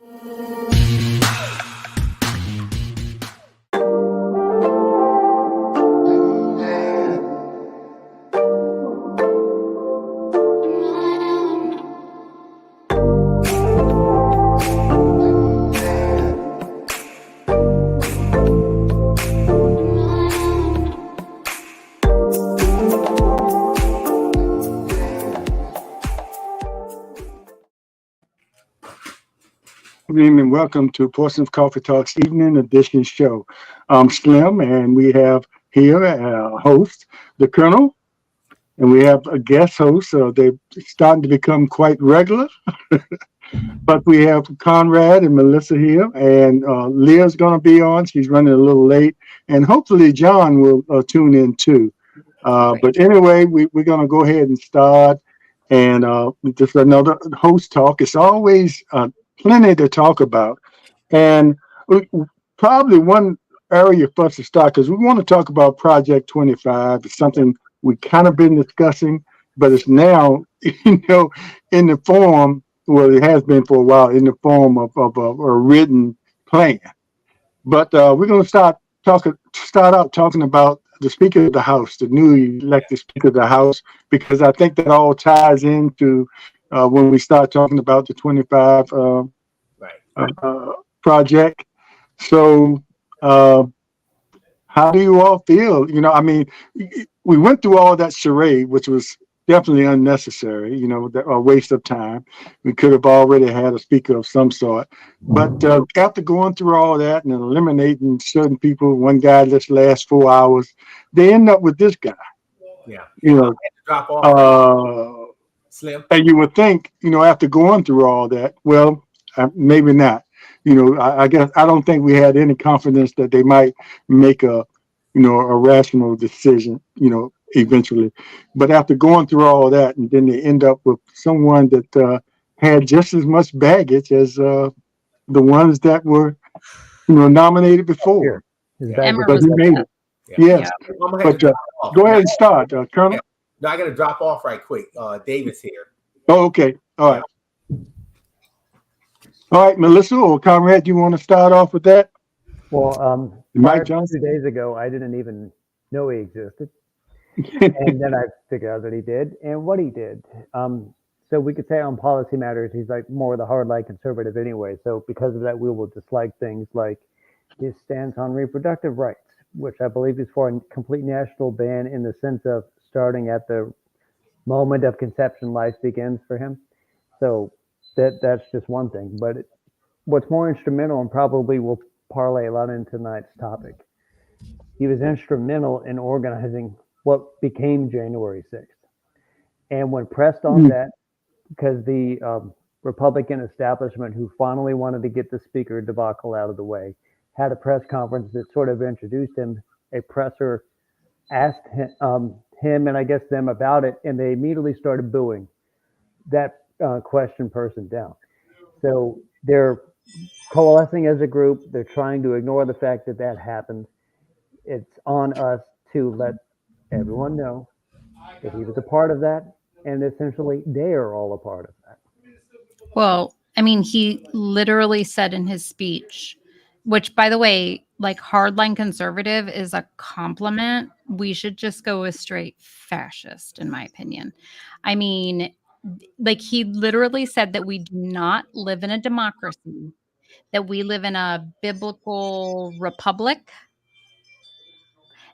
Good evening and welcome to Portsmouth Coffee Talks Evening Edition show. I'm Slim, and we have here a host, the Colonel, and we have a guest host. So they're starting to become quite regular. But we have Conrad and Melissa here, and Leah's going to be on. She's running a little late, and hopefully John will tune in too. But anyway, we're going to go ahead and start. And just another host talk. It's always plenty to talk about. And probably one area for us to start, because we want to talk about Project 25. It's something we kind of been discussing, but it's now, in the form, well, it has been for a while, in the form of a written plan. But we're going to start out talking about the Speaker of the House, the newly elected Speaker of the House, because I think that all ties into when we start talking about the 25 project. So, how do you all feel? We went through all that charade, which was definitely unnecessary, a waste of time. We could have already had a speaker of some sort. But after going through all that and eliminating certain people, one guy just lasts 4 hours, they end up with this guy. Yeah. Drop off. Slim. And you would think, after going through all that, well, maybe not. I guess I don't think we had any confidence that they might make a rational decision, eventually. But after going through all that, and then they end up with someone that had just as much baggage as the ones that were, nominated before. Because he made it. Yes. But go ahead and start, Colonel. No, I got to drop off right quick. David's here. Oh, okay. All right. All right, Melissa or Conrad, you want to start off with that? Well, Mike Johnson? 2 days ago, I didn't even know he existed. And then I figured out that he did and what he did. So we could say on policy matters, he's like more the hardline conservative anyway. So because of that, we will dislike things like his stance on reproductive rights, which I believe is for a complete national ban in the sense of starting at the moment of conception, life begins for him. So that's just one thing. But what's more instrumental and probably will parlay a lot into tonight's topic, he was instrumental in organizing what became January 6th. And when pressed on that, because the Republican establishment who finally wanted to get the speaker debacle out of the way had a press conference that sort of introduced him. A presser asked him and I guess them about it, and they immediately started booing that question person down. So they're coalescing as a group. They're trying to ignore the fact that that happened. It's on us to let everyone know that he was a part of that, and essentially they are all a part of that. Well, I mean, he literally said in his speech, which, by the way, like hardline conservative is a compliment. We should just go with straight fascist, in my opinion. I mean, like he literally said that we do not live in a democracy, that we live in a biblical republic.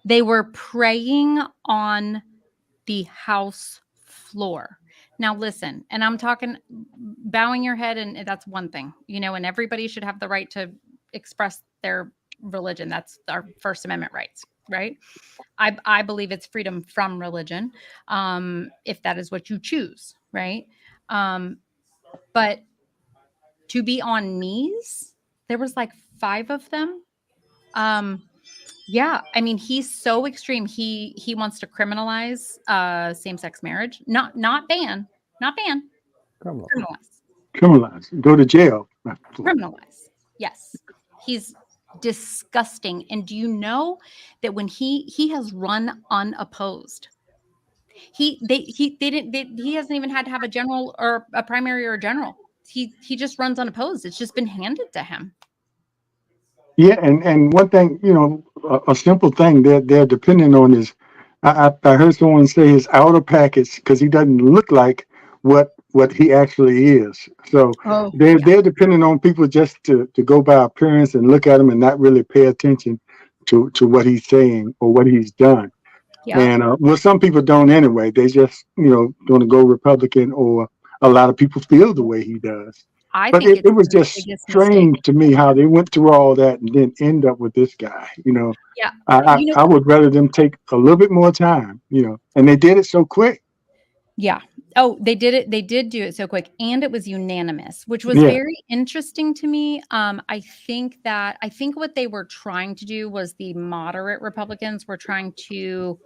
They were praying on the House floor. Now, listen, and I'm talking bowing your head, and that's one thing, and everybody should have the right to express their religion. That's our First Amendment rights, right? I believe it's freedom from religion, if that is what you choose, right? But to be on knees, there was like 5 of them. Yeah, I mean, he's so extreme. He wants to criminalize same-sex marriage, not ban, Criminalize. Go to jail. Criminalize. Yes, he's disgusting. And do you know that when he has run unopposed, he hasn't even had to have a general or a primary or a general he just runs unopposed. It's just been handed to him. Yeah, and one thing, a simple thing they're depending on is, I heard someone say his outer package, because he doesn't look like what he actually is. So Oh, they're depending on people just to go by appearance and look at him and not really pay attention to what he's saying or what he's done. yeah. And well, some people don't anyway. They just going to go Republican, or a lot of people feel the way he does. I But think it was the just biggest strange mistake. to me how they went through all that and then end up with this guy. Yeah. I would rather them take a little bit more time, and they did it so quick. Yeah. Oh, they did it. They did do it so quick, and it was unanimous, which was Yeah. very interesting to me. I think what they were trying to do was the moderate Republicans were trying to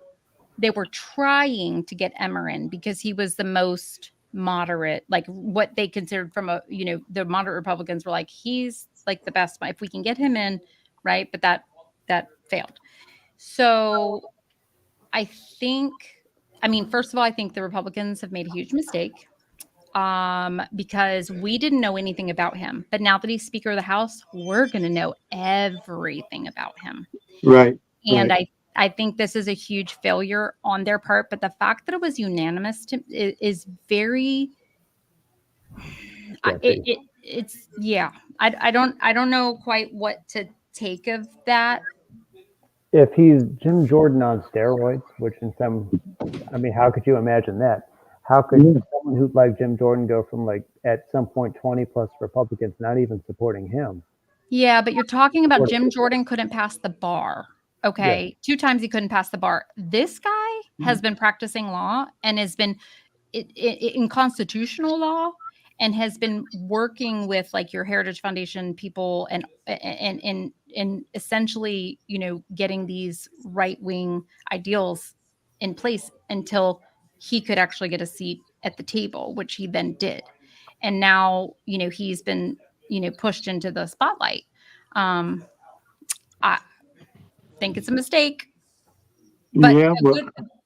get Emmer in because he was the most moderate, like what they considered from the moderate Republicans were like, he's like the best if we can get him in, right? But that failed. So I think, first of all, I think the Republicans have made a huge mistake because we didn't know anything about him. But now that he's Speaker of the House, we're going to know everything about him. Right. And right. I think this is a huge failure on their part. But the fact that it was unanimous is very. It's yeah. I don't know quite what to take of that. If he's Jim Jordan on steroids, which how could you imagine that? How could someone who's like Jim Jordan go from at some point 20 plus Republicans not even supporting him? Yeah, but you're talking about Jim Jordan couldn't pass the bar. Okay. Yeah. 2 times he couldn't pass the bar. This guy has been practicing law and has been in constitutional law and has been working with your Heritage Foundation people and essentially, getting these right-wing ideals in place until he could actually get a seat at the table, which he then did. And now, he's been, pushed into the spotlight. I think it's a mistake, but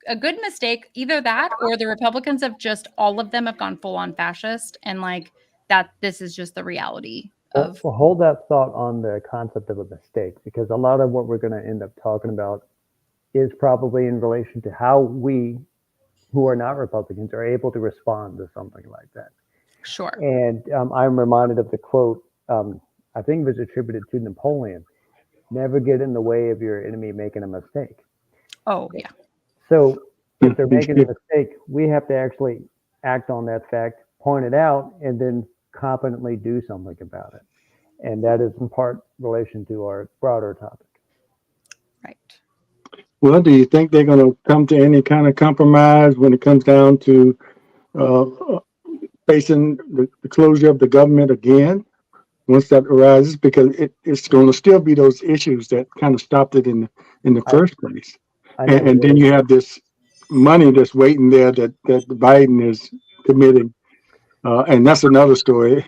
a good mistake, either that or the Republicans all of them have gone full on fascist and that this is just the reality of. Well, hold that thought on the concept of a mistake, because a lot of what we're going to end up talking about is probably in relation to how we, who are not Republicans, are able to respond to something like that. Sure. And I'm reminded of the quote, I think it was attributed to Napoleon: never get in the way of your enemy making a mistake. Oh, yeah. So if they're making a mistake, we have to actually act on that fact, point it out, and then competently do something about it. And that is in part relation to our broader topic. Right. Well, do you think they're going to come to any kind of compromise when it comes down to facing the closure of the government again once that arises? Because it's going to still be those issues that kind of stopped it in the first place. And then you have this money that's waiting there that Biden is committing. And that's another story.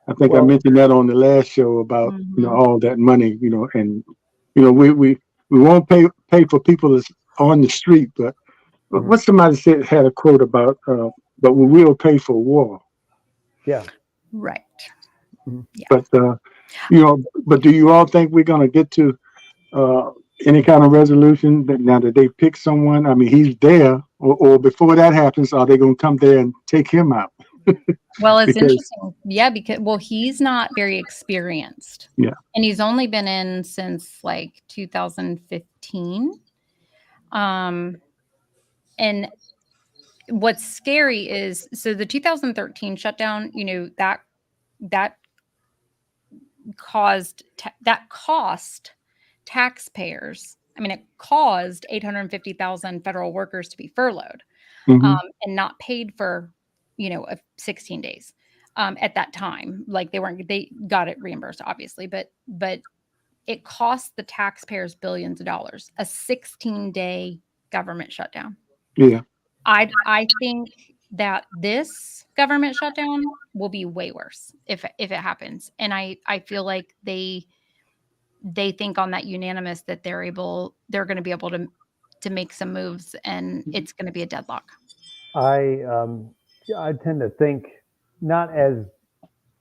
I think I mentioned that on the last show about, all that money, and, we won't pay for people that's on the street, but what somebody said had a quote about, but we will pay for war. Yeah. Right. Yeah. But, but do you all think we're going to get to any kind of resolution that now that they pick someone? I mean, he's there, or before that happens, are they going to come there and take him out? Well, it's interesting. Yeah, because he's not very experienced. Yeah. And he's only been in since 2015. And what's scary is the 2013 shutdown, that cost taxpayers. It caused 850,000 federal workers to be furloughed and not paid for 16 days at that time. They got it reimbursed, obviously, but it cost the taxpayers billions of dollars, a 16-day government shutdown. Yeah. I think that this government shutdown will be way worse if it happens. And I feel like they think on that unanimous that they're going to be able to make some moves, and it's going to be a deadlock. I tend to think not as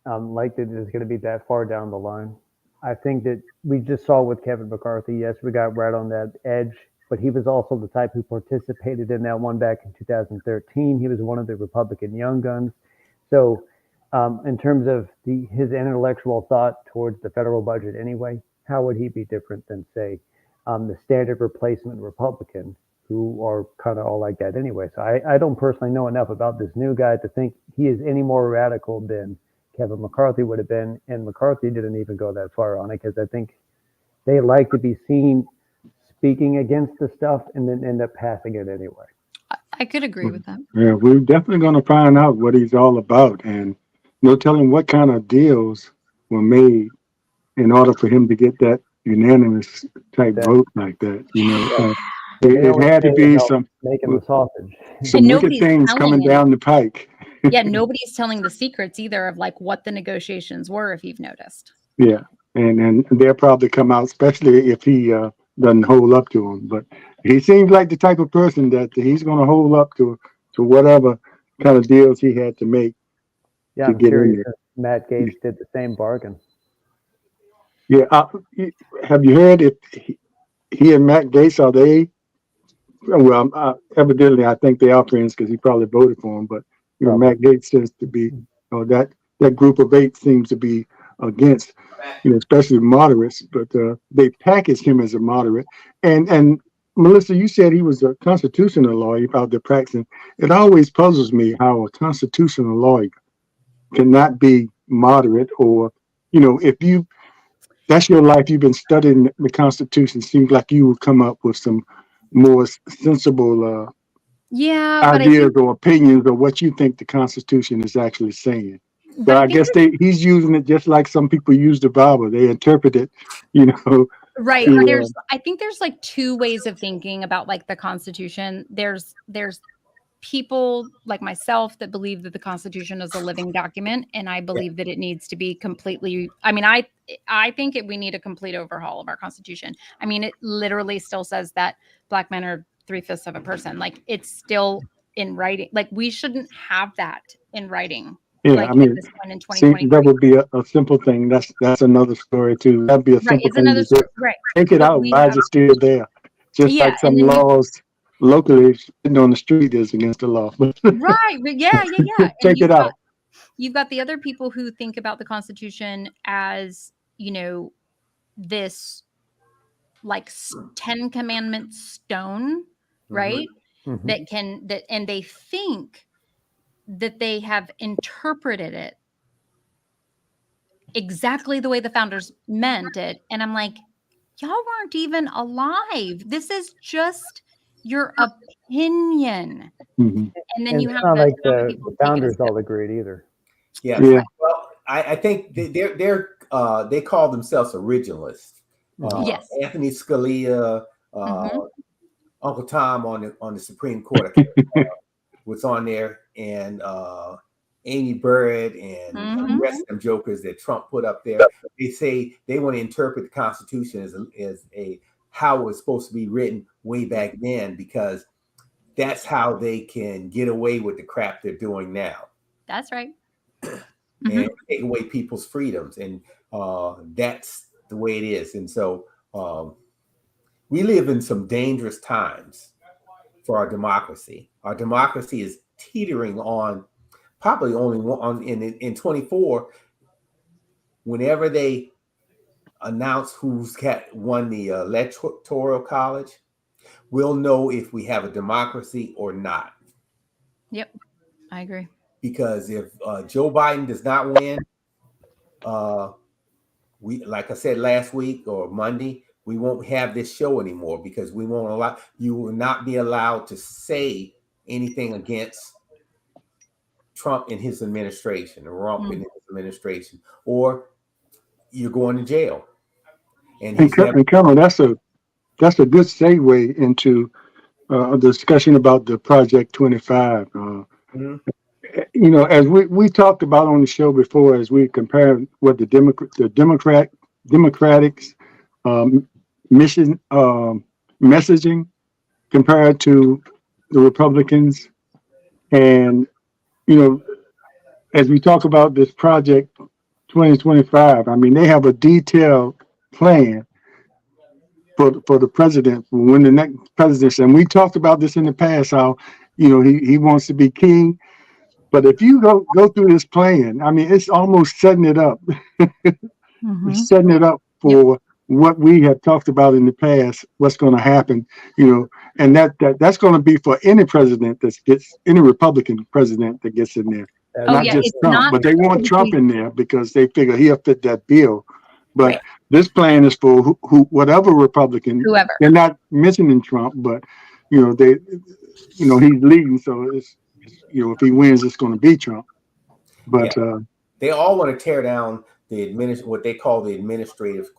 like that it's going to be that far down the line. I think that we just saw with Kevin McCarthy. Yes, we got right on that edge, but he was also the type who participated in that one back in 2013. He was one of the Republican young guns. So, in terms of his intellectual thought towards the federal budget, anyway, how would he be different than, say, the standard replacement Republican, who are kind of all like that anyway? So I don't personally know enough about this new guy to think he is any more radical than Kevin McCarthy would have been, and McCarthy didn't even go that far on it because I think they like to be seen speaking against the stuff and then end up passing it anyway. I could agree with that. Yeah, we're definitely going to find out what he's all about, and no telling what kind of deals were made in order for him to get that unanimous type vote like that. It had to be some making the sausage. some wicked things coming down the pike. Yeah, nobody's telling the secrets either of like what the negotiations were, if you've noticed. Yeah, and they'll probably come out, especially if he doesn't hold up to them. But he seems like the type of person that he's going to hold up to whatever kind of deals he had to make. Yeah, to I'm get sure in there. Matt Gaetz did the same bargain. Yeah, have you heard if he and Matt Gaetz, are they? Well, evidently, I think they are friends because he probably voted for him. But Matt Gaetz seems to be, that group of 8 seems to be against, especially moderates. But they packaged him as a moderate. And Melissa, you said he was a constitutional lawyer out there practicing. It always puzzles me how a constitutional lawyer cannot be moderate, or if that's your life, you've been studying the Constitution, seems like you would come up with some more sensible ideas or opinions of what you think the Constitution is actually saying. But I guess he's using it just like some people use the Bible. They interpret it, Right. I think there's like 2 ways of thinking about like the Constitution. There's people like myself that believe that the Constitution is a living document, and I believe that it needs to be completely. I mean, I think we need a complete overhaul of our Constitution. I mean, it literally still says that Black men are 3/5 of a person. Like, it's still in writing. Like, we shouldn't have that in writing. Yeah, like, I mean, at this point in 2020. that would be a simple thing. That's another story too. That'd be a simple It's thing. another story. Right. Take it out. Why is it still there? Just like some laws locally sitting on the street is against the law. Right. Yeah. Take it out. You've got the other people who think about the Constitution as, this like 10 Commandments stone, right? Mm-hmm. And they think that they have interpreted it exactly the way the founders meant it. And I'm like, y'all weren't even alive. This is just your opinion. Mm-hmm. And then you have not like the founders all agreed either. Yeah. Well, I think they call themselves originalists. Yes. Anthony Scalia, Uncle Tom on the Supreme Court was on there, and Amy Bird and the rest of them jokers that Trump put up there. They say they want to interpret the Constitution as how it was supposed to be written way back then, because that's how they can get away with the crap they're doing now. That's right. And take away people's freedoms. And that's the way it is. And so we live in some dangerous times for our democracy. Our democracy is teetering on probably only in 24. Whenever they announce who's won the electoral college, we'll know if we have a democracy or not. Yep, I agree. Because if Joe Biden does not win, like I said last week or Monday, we won't have this show anymore, because we won't allow, you will not be allowed to say anything against Trump and his administration, or Trump and his administration, or you're going to jail. And Colonel, that's a good segue into a discussion about the Project 25. As we talked about on the show before, as we compare what the Democrats mission messaging compared to the Republicans, and as we talk about this Project 2025. I mean, they have a detailed plan for the president for when the next presidency. And we talked about this in the past, how, he wants to be king. But if you go through this plan, I mean, it's almost setting it up. Mhm. It's setting it up for what we have talked about in the past, what's going to happen, and that's going to be for any president that gets, any Republican president that gets in there. That's Oh, Not yeah, just it's Trump, not but they want Trump in there because they figure he'll fit that bill. But Right. this plan is for whatever Republican. whoever. They're not mentioning Trump, but he's leading, so it's if he wins, it's going to be Trump. But They all want to tear down what they call the administrative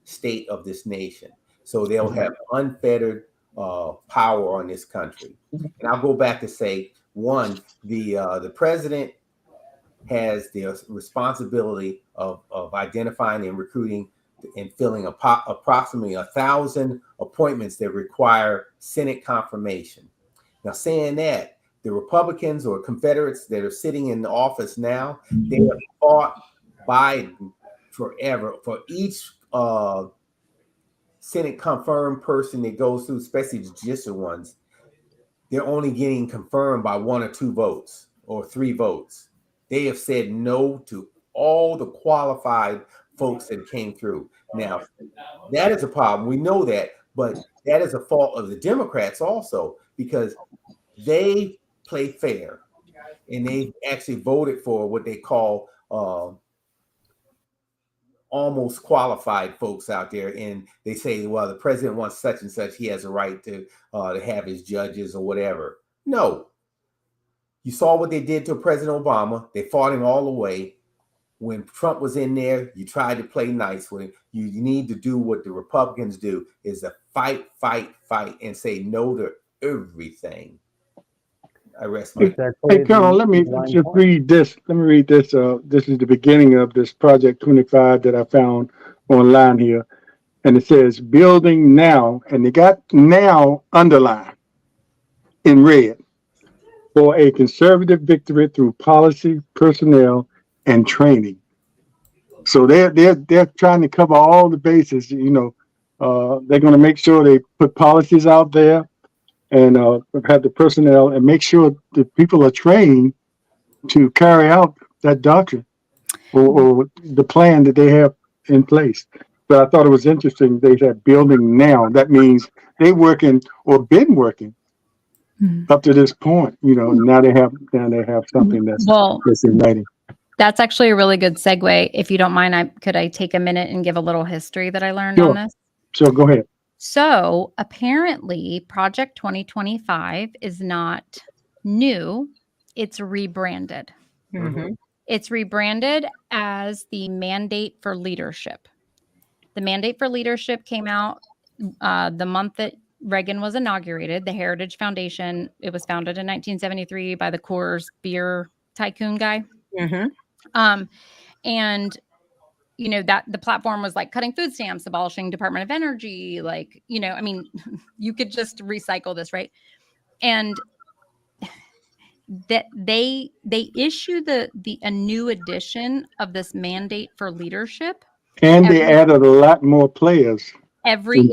state of this nation. So they'll have unfettered power on this country. And I'll go back to say, one, the president has the responsibility of identifying and recruiting and filling approximately 1,000 appointments that require Senate confirmation. Now, saying that, the Republicans or Confederates that are sitting in the office now, they have fought Biden forever. For each Senate confirmed person that goes through, especially the judicial ones, they're only getting confirmed by 1 or 2 votes or 3 votes. They have said no to all the qualified folks that came through. Now, that is a problem. We know that, but that is a fault of the Democrats also, because they play fair and they actually voted for what they call almost qualified folks out there. And they say, well, the president wants such and such, he has a right to have his judges or whatever. No. You saw what they did to President Obama. They fought him all the way. When Trump was in there, you tried to play nice with him. You need to do what the Republicans do, is to fight, and say no to everything. I rest my. Hey, Colonel, let me just read this. Let me read this. This is the beginning of this Project 25 that I found online here. And it says, building now, and they got now underlined in red, for a conservative victory through policy, personnel, and training. So they're trying to cover all the bases. They're going to make sure they put policies out there and have the personnel and make sure the people are trained to carry out that doctrine or the plan that they have in place. But I thought it was interesting. They said building now. That means they working or been working up to this point. Now they have something that's in writing. That's actually a really good segue. If you don't mind, could I take a minute and give a little history that I learned on this? Sure, go ahead. So apparently Project 2025 is not new. It's rebranded. Mm-hmm. It's rebranded as the Mandate for Leadership. The Mandate for Leadership came out the month that Reagan was inaugurated. The Heritage Foundation, it was founded in 1973 by the Coors beer tycoon guy. Mm-hmm. And that the platform was like cutting food stamps, abolishing Department of Energy, you could just recycle this, right? And that they issue a new edition of this Mandate for Leadership, and they added a lot more players every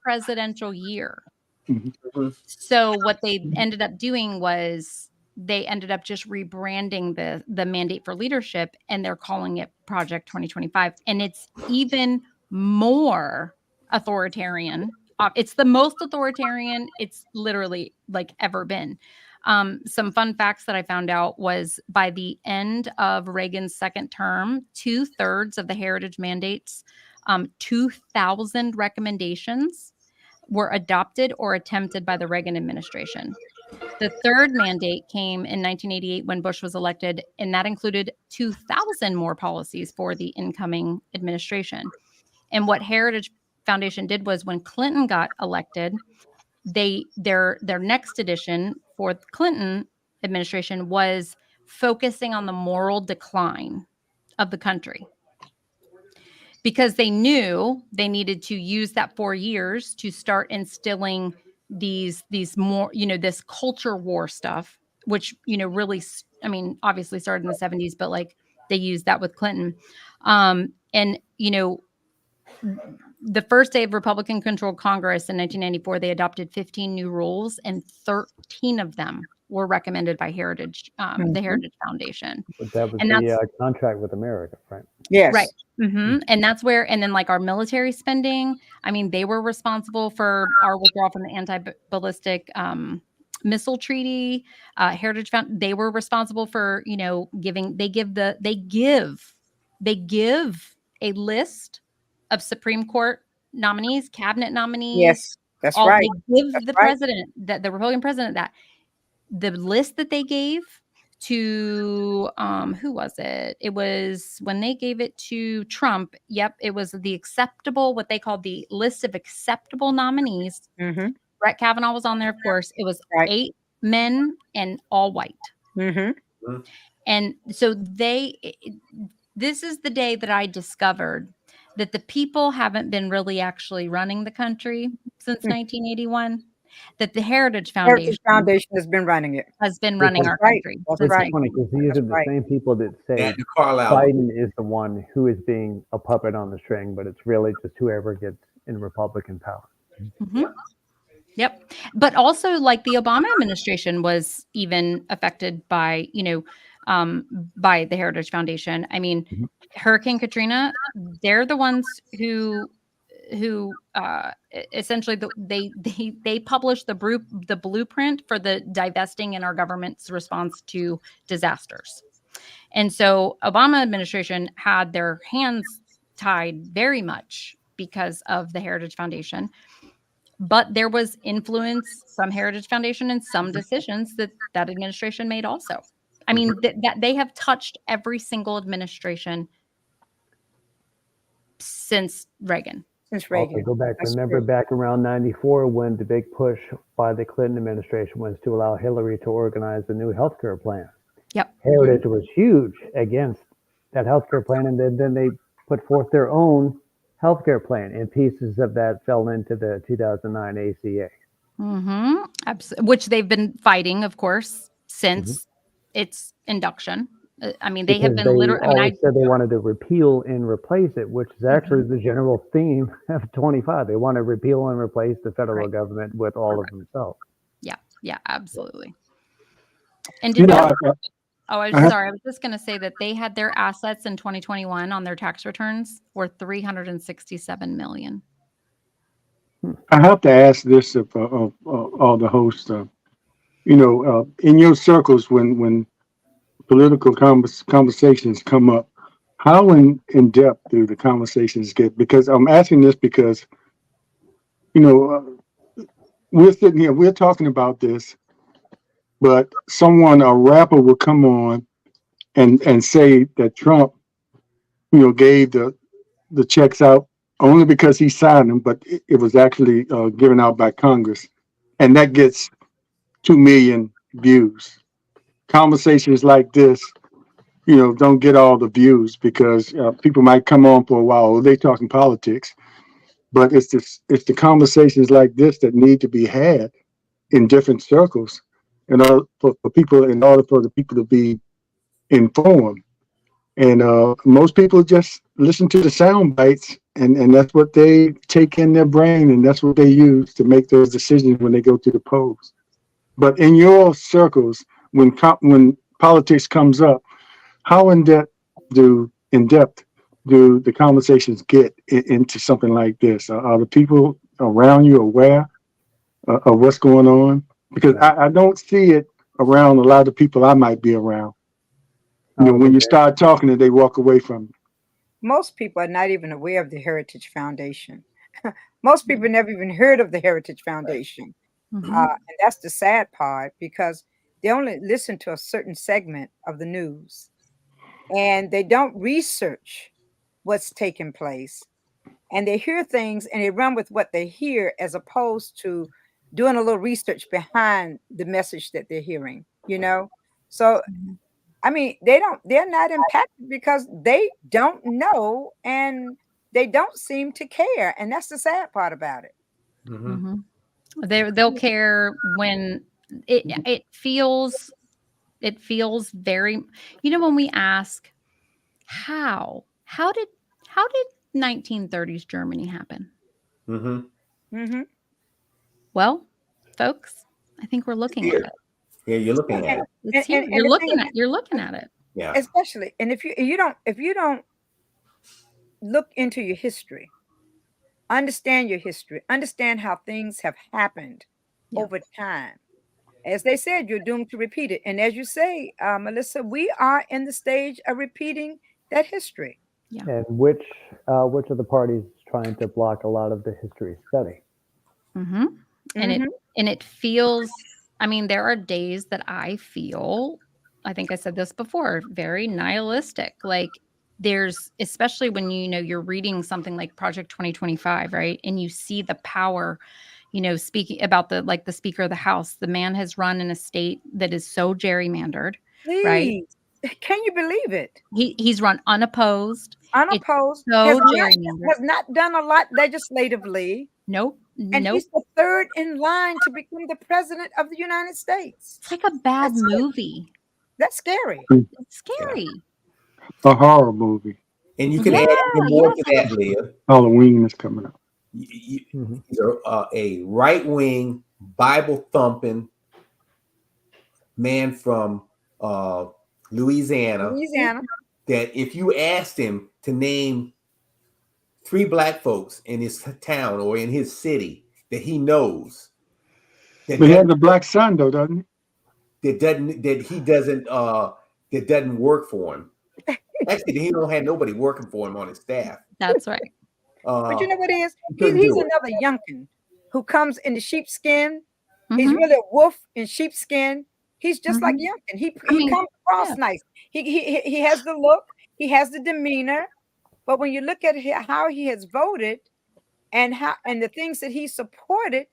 presidential year. Mm-hmm. So what they ended up doing was they ended up just rebranding the Mandate for Leadership, and they're calling it Project 2025. And it's even more authoritarian. It's the most authoritarian it's literally ever been. Some fun facts that I found out was by the end of Reagan's second term, 2/3 of the heritage mandates, 2,000 recommendations were adopted or attempted by the Reagan administration. The third mandate came in 1988 when Bush was elected, and that included 2,000 more policies for the incoming administration. And what Heritage Foundation did was when Clinton got elected, their next edition for the Clinton administration was focusing on the moral decline of the country, because they knew they needed to use that 4 years to start instilling these more, this culture war stuff, which, really, obviously started in the 70s, but They used that with Clinton. And, you know, the first day of Republican controlled Congress in 1994, they adopted 15 new rules, and 13 of them were recommended by Heritage, the Heritage Foundation. But that was And that's the contract with America, right? Yes. right. And that's where, and then like our military spending, I mean, they were responsible for our withdrawal from the anti-ballistic missile treaty. Heritage Found, they were responsible for, you know, they give a list of Supreme Court nominees, cabinet nominees. Yes. That's all, right. They give That's the right. president, the Republican president, that the list that they gave to who was it? It was when they gave it to Trump. Yep, it was the acceptable, what they called the list of acceptable nominees. Mm-hmm. Brett Kavanaugh was on there, of course. It was Right. 8 men and all white. Mm-hmm. And so this is the day that I discovered that the people haven't been really actually running the country since 1981. That the Heritage Heritage Foundation Foundation has been running it. has been running our right. country. That's It's right. funny because these That's are the right. same people that say And the Carlisle. Biden is the one who is being a puppet on the string, but it's really just whoever gets in Republican power. Mhm. Yep. But also, like, the Obama administration was even affected by, you know, by the Heritage Foundation. I mean, Hurricane Katrina, they're the ones who essentially they published the blueprint for the divesting in our government's response to disasters. And so Obama administration had their hands tied very much because of the Heritage Foundation. But there was influence from Heritage Foundation and some decisions that administration made also. I mean, that they have touched every single administration since Reagan. Since Also, Reagan. go back. That's Remember true. back around '94 when the big push by the Clinton administration was to allow Hillary to organize the new healthcare plan. Yep. Heritage was huge against that healthcare plan, and then they put forth their own healthcare plan, and pieces of that fell into the 2009 ACA. Which they've been fighting, of course, since its induction. I mean, they have Because been literally. I mean, always said they wanted to repeal and replace it, which is actually the general theme of 25. They want to repeal and replace the federal government with all of themselves. Yeah, absolutely. And You did know, you? Oh, I was Uh-huh. sorry. I was just going to say that they had their assets in 2021 on their tax returns were $367 million. I have to ask this of all the hosts. You know, in your circles, when political conversations come up, how in depth do the conversations get? Because I'm asking this because, you know, we're sitting here, we're talking about this, but a rapper will come on and say that Trump, you know, gave the checks out only because he signed them, but it was actually given out by Congress, and that gets 2 million views. Conversations like this, you know, don't get all the views because people might come on for a while. Oh, they talking politics, but it's the conversations like this that need to be had in different circles, in order for people, in order for the people to be informed. And most people just listen to the sound bites, and that's what they take in their brain, and that's what they use to make those decisions when they go to the polls. But in your circles, when politics comes up, how in depth do the conversations get into something like this? Are the people around you aware of what's going on? Because I don't see it around a lot of people I might be around. You know, when you start talking and they walk away from you. Most people are not even aware of the Heritage Foundation. Most people never even heard of the Heritage Foundation. And that's the sad part, because they only listen to a certain segment of the news and they don't research what's taking place. And they hear things and they run with what they hear, as opposed to doing a little research behind the message that they're hearing, you know? So, I mean, they're not impacted because they don't know and they don't seem to care. And that's the sad part about it. They'll care when it feels very, you know, when we ask, How did 1930s Germany happen? Mm-hmm. Mm-hmm. Well, folks, I think we're looking at Here. it. Yeah, you're looking at And, it. It's here. and the thing, You're looking at it. Yeah. especially, and if you don't look into your history, understand your history, understand how things have happened Yeah. over time. As they said, you're doomed to repeat it. And as you say, Melissa, we are in the stage of repeating that history. And which of the parties is trying to block a lot of the history study? Mm-hmm. And it feels, I mean, there are days that I feel, I think I said this before, very nihilistic. Like there's, especially when you're reading something like Project 2025, right? And you see the power, speaking about the Speaker of the House. The man has run in a state that is so gerrymandered, right? Please, can you believe it? He's run unopposed. Unopposed, So has gerrymandered. not done a lot legislatively, Nope. and he's the third in line to become the president of the United States. It's like a bad That's it. movie. That's scary. It's scary. A horror movie. And you can Yeah, add even more yes. to that, Leah. Halloween is coming up. Mhm. He's a right-wing, Bible-thumping man from Louisiana. That if you asked him to name 3 black folks in his town or in his city that he knows, But he has a black son, though, doesn't he? that doesn't work for him. Actually, he don't have nobody working for him on his staff. That's right. But you know what it is? couldn't He's do it. another Youngkin who comes in the sheepskin. He's Mhm. really a wolf in sheepskin. He's just like Youngkin. He mean, comes across yeah. nice. He has the look. He has the demeanor. But when you look at how he has voted and the things that he supported,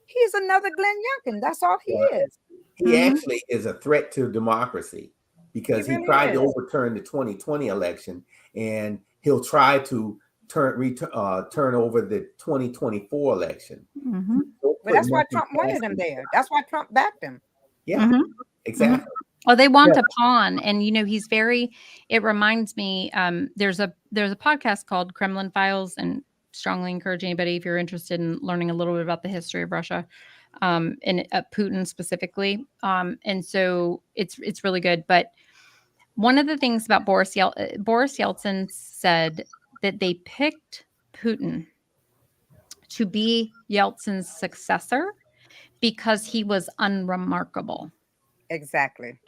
he's another Glenn Youngkin. That's all he Yeah. is. He actually is a threat to democracy because He he really tried to is. overturn the 2020 election, and he'll try to turn over the 2024 election. Mhm. But that's why Trump wanted him there. That's why Trump backed him. Yeah, Mhm. exactly. Oh, they want a pawn, and he's very. It reminds me. There's a podcast called Kremlin Files, and strongly encourage anybody if you're interested in learning a little bit about the history of Russia, and Putin specifically. And so it's really good. But one of the things about Boris Yeltsin said that they picked Putin to be Yeltsin's successor because he was unremarkable. Exactly.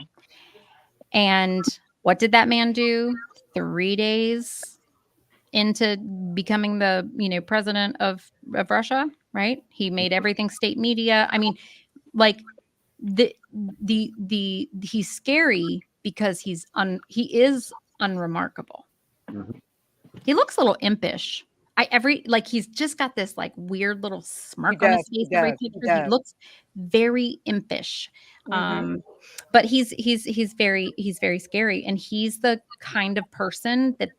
And what did that man do? 3 days into becoming the president of Russia, right? He made everything state media. I mean, like he's scary because he is unremarkable. Mhm. He looks a little impish. He's just got this like weird little smirk on his face every picture. He looks very impish. But he's very scary, and he's the kind of person that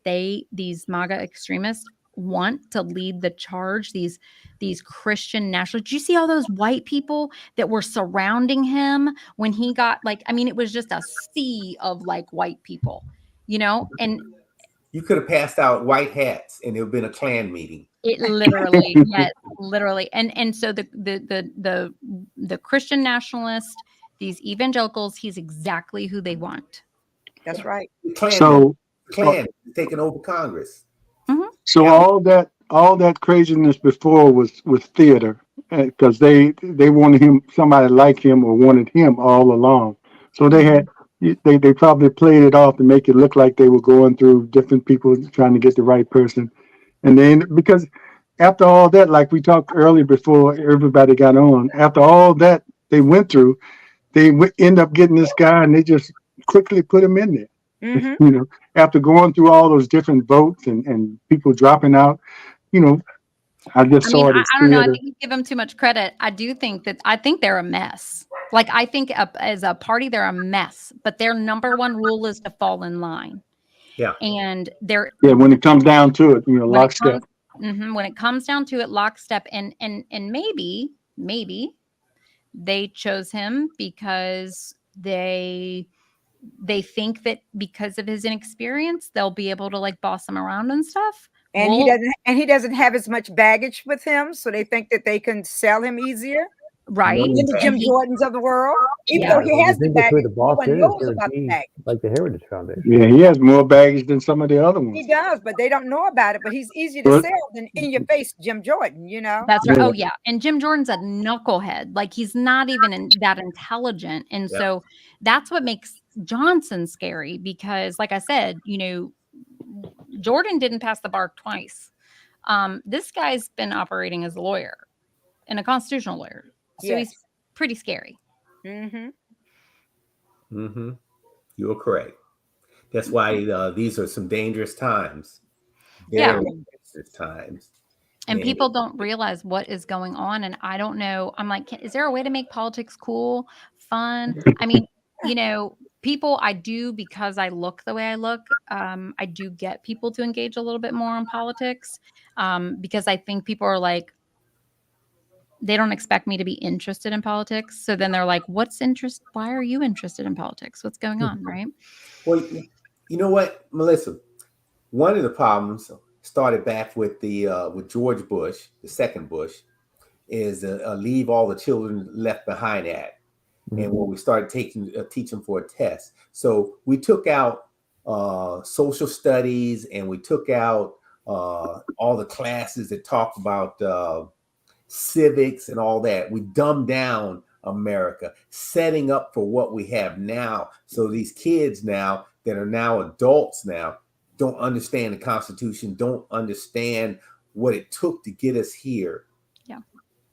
these MAGA extremists want to lead the charge. These Christian nationalists. Did you see all those white people that were surrounding him when he got it was just a sea of like white people, and You could have passed out white hats, and it would have been a Klan meeting. it literally, yes, literally, and so the Christian nationalist, these evangelicals, he's exactly who they want. That's right. The Klan is taking over Congress. So all that craziness before was theater, because they wanted somebody like him or wanted him all along. So they probably played it off to make it look like they were going through different people trying to get the right person. And then because after all that, like we talked earlier before everybody got on, after all that they went through, they end up getting this guy and they just quickly put him in there. After going through all those different votes and people dropping out, I just saw it. I don't know. I think you give them too much credit. I think they're a mess. Like, I think as a party, they're a mess, but their number one rule is to fall in line. Yeah. And when it comes down to it, lockstep. When it comes down to it, lockstep. And maybe they chose him because they they think that because of his inexperience, they'll be able to like boss him around and stuff. And he doesn't have as much baggage with him, so they think that they can sell him easier Right. No, than the Jim And he- Jordans of the world. Even Yeah. though he Well, has you the think it's who baggage, the boss no one is, knows it would about the be baggage. like the Heritage Foundation. Yeah, he has more baggage than some of the other ones. He does, but they don't know about it. But he's easier to But- sell than in your face Jim Jordan, you know? That's right. Yeah. Oh yeah. And Jim Jordan's a knucklehead. Like he's not even that intelligent. And Yeah. so that's what makes Johnson scary because like I said, you know, Jordan didn't pass the bar twice. This guy's been operating as a lawyer and a constitutional lawyer. So Yes. he's pretty scary. Mm-hmm. Mm-hmm. You're correct. That's why these are some dangerous times. Yeah. Very dangerous times. And people don't realize what is going on. And I don't know. I'm like, is there a way to make politics cool, fun? I mean, you know, people, I do because I look the way I look. I do get people to engage a little bit more in politics because I think people are like, they don't expect me to be interested in politics. So then they're like, why are you interested in politics? What's going on? Right. Well, you know what, Melissa? One of the problems started back with with George Bush, the second Bush, is leave all the children left behind act. And when we started teaching for a test, so we took out social studies and we took out all the classes that talk about civics and all that. We dumbed down America, setting up for what we have now. So these kids now that are now adults now don't understand the Constitution, don't understand what it took to get us here. Yeah.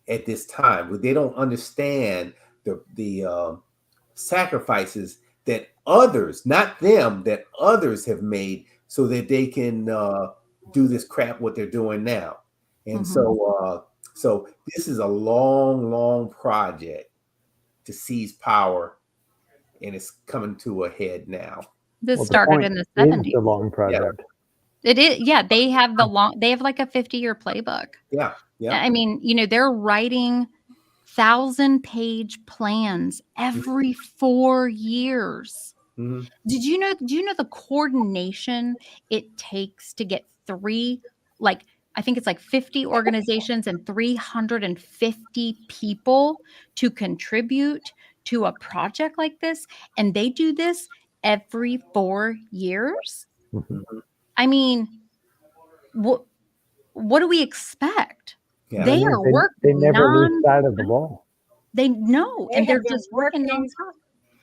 At this time, they don't understand the sacrifices that others, not them, that others have made so that they can do this crap what they're doing now. And so this is a long, long project to seize power, and it's coming to a head now. This Well, started point in the is 70s. the long project. It is. Yeah. They have like a 50-year playbook. Yeah. I mean, you know, they're writing 1,000-page plans every 4 years. Mhm. Do you know the coordination it takes to get I think it's like 50 organizations and 350 people to contribute to a project like this? And they do this every 4 years. Mhm. I mean, what do we expect? Yeah. They I mean, are working. They never lose sight of the ball. They know, They and they're have been just working working. nonstop.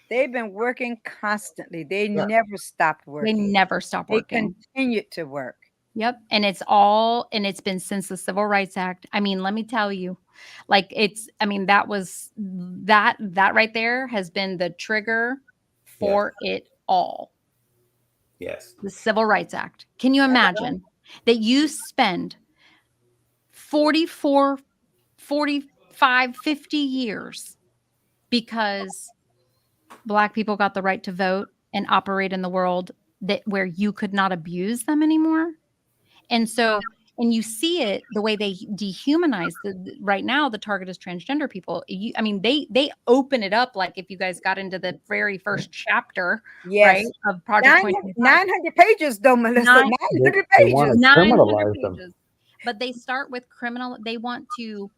They've been working constantly. They Yeah. never stopped They working. never stop They working. continued to work. Yep. And it's been since the Civil Rights Act. I mean, let me tell you, like that was that right there has been the trigger for it all. Yes. The Civil Rights Act. Can you imagine that you spend 44, 45, 50 years because Black people got the right to vote and operate in the world where you could not abuse them anymore? And so, and you see it the way they dehumanize right now, the target is transgender people. I mean, they open it up. Like if you guys got into the very first chapter, Yes. right, of Project 2025. 900 pages though, Melissa. 900 They want pages. to 900 criminalize them. pages. But they start with they want to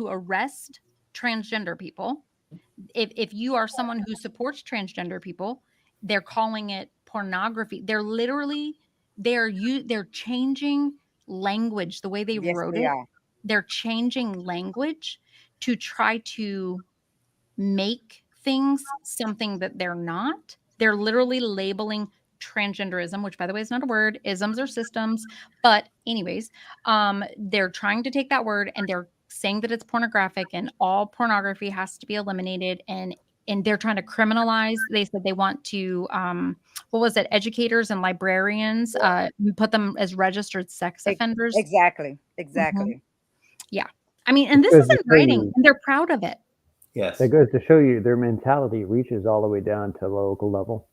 arrest transgender people. If you are someone who supports transgender people, they're calling it pornography. They're changing language the way they Yes, wrote they it. are. They're changing language to try to make things something that they're not. They're literally labeling transgenderism, which by the way is not a word. Isms are systems. But anyways, they're trying to take that word and they're saying that it's pornographic and all pornography has to be eliminated, and they're trying to criminalize. They said they want to educators and librarians put them as registered sex offenders. Exactly. Yeah. I mean, and this is in writing and they're proud of it. Yes. That goes to show you their mentality reaches all the way down to the local level.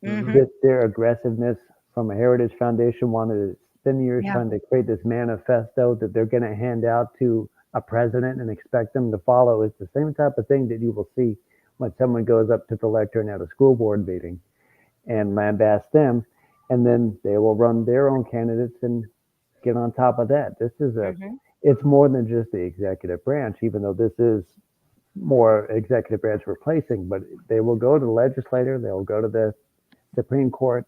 Mhm. With their aggressiveness from a Heritage Foundation wanted to spend years Yeah. trying to create this manifesto that they're going to hand out to a president and expect them to follow is the same type of thing that you will see when someone goes up to the lectern at a school board meeting and lambasts them, and then they will run their own candidates and get on top of that. This is Mhm. it's more than just the executive branch, even though this is more executive branch replacing, but they will go to the legislature, they'll go to the Supreme Court,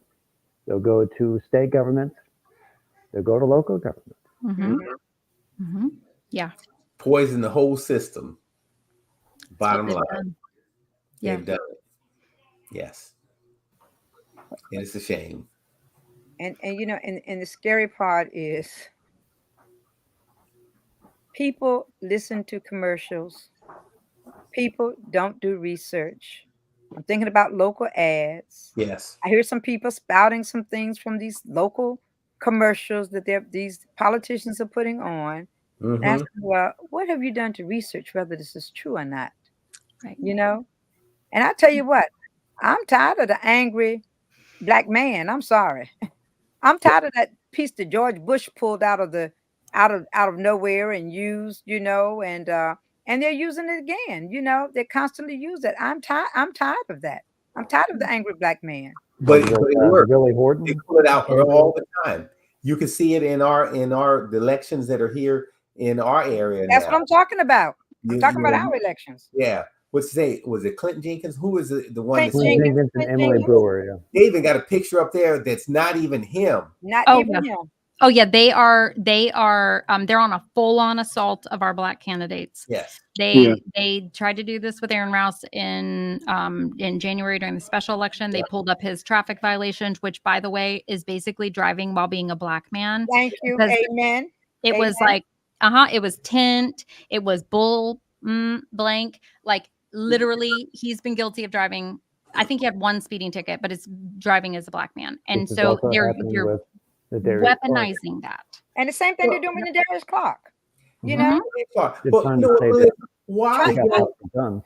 they'll go to state governments, they'll go to local governments. Mhm. Mhm. Mhm. Yeah. Poison the whole system. Bottom They've line, done. Yeah. they've done it. Yes, and it's a shame. And and the scary part is people listen to commercials. People don't do research. I'm thinking about local ads. Yes. I hear some people spouting some things from these local commercials that these politicians are putting on. And Mm-hmm. ask them, well, what have you done to research whether this is true or not? Right. You know? And I tell you what, I'm tired of the angry black man. I'm sorry. I'm tired of that piece that George Bush pulled out of the out of nowhere and used, and they're using it again. They constantly use it. I'm tired of that. I'm tired of the angry black man. But With, it the works. Billy Horton. They pull it out all the time. You can see it in our the elections that are here in our area That's now. what I'm talking about. I'm talking about know, our elections. Yeah. What's say? Was it Clinton Jenkins? Who was the one that Clinton said Jenkins and Clinton Emily Jenkins. Brewer. Yeah. they even got a picture up there that's not even him? Not Oh, even yeah. him. Oh yeah, they're on a full-on assault of our black candidates. Yes. They tried to do this with Aaron Rouse in January during the special election. They pulled up his traffic violations, which by the way is basically driving while being a black man. Thank you. Because Amen. it was Amen. like, it was tint, it was bull blank, like literally he's been guilty of driving. I think he had one speeding ticket, but it's driving as a black man. And This is so also they're happening with the Darius Clark. weaponizing that. And the same thing they're doing with the Darius Clark. You Mhm. know, Clark. They're But trying you to know, say Melissa, that why they got don't lots of guns.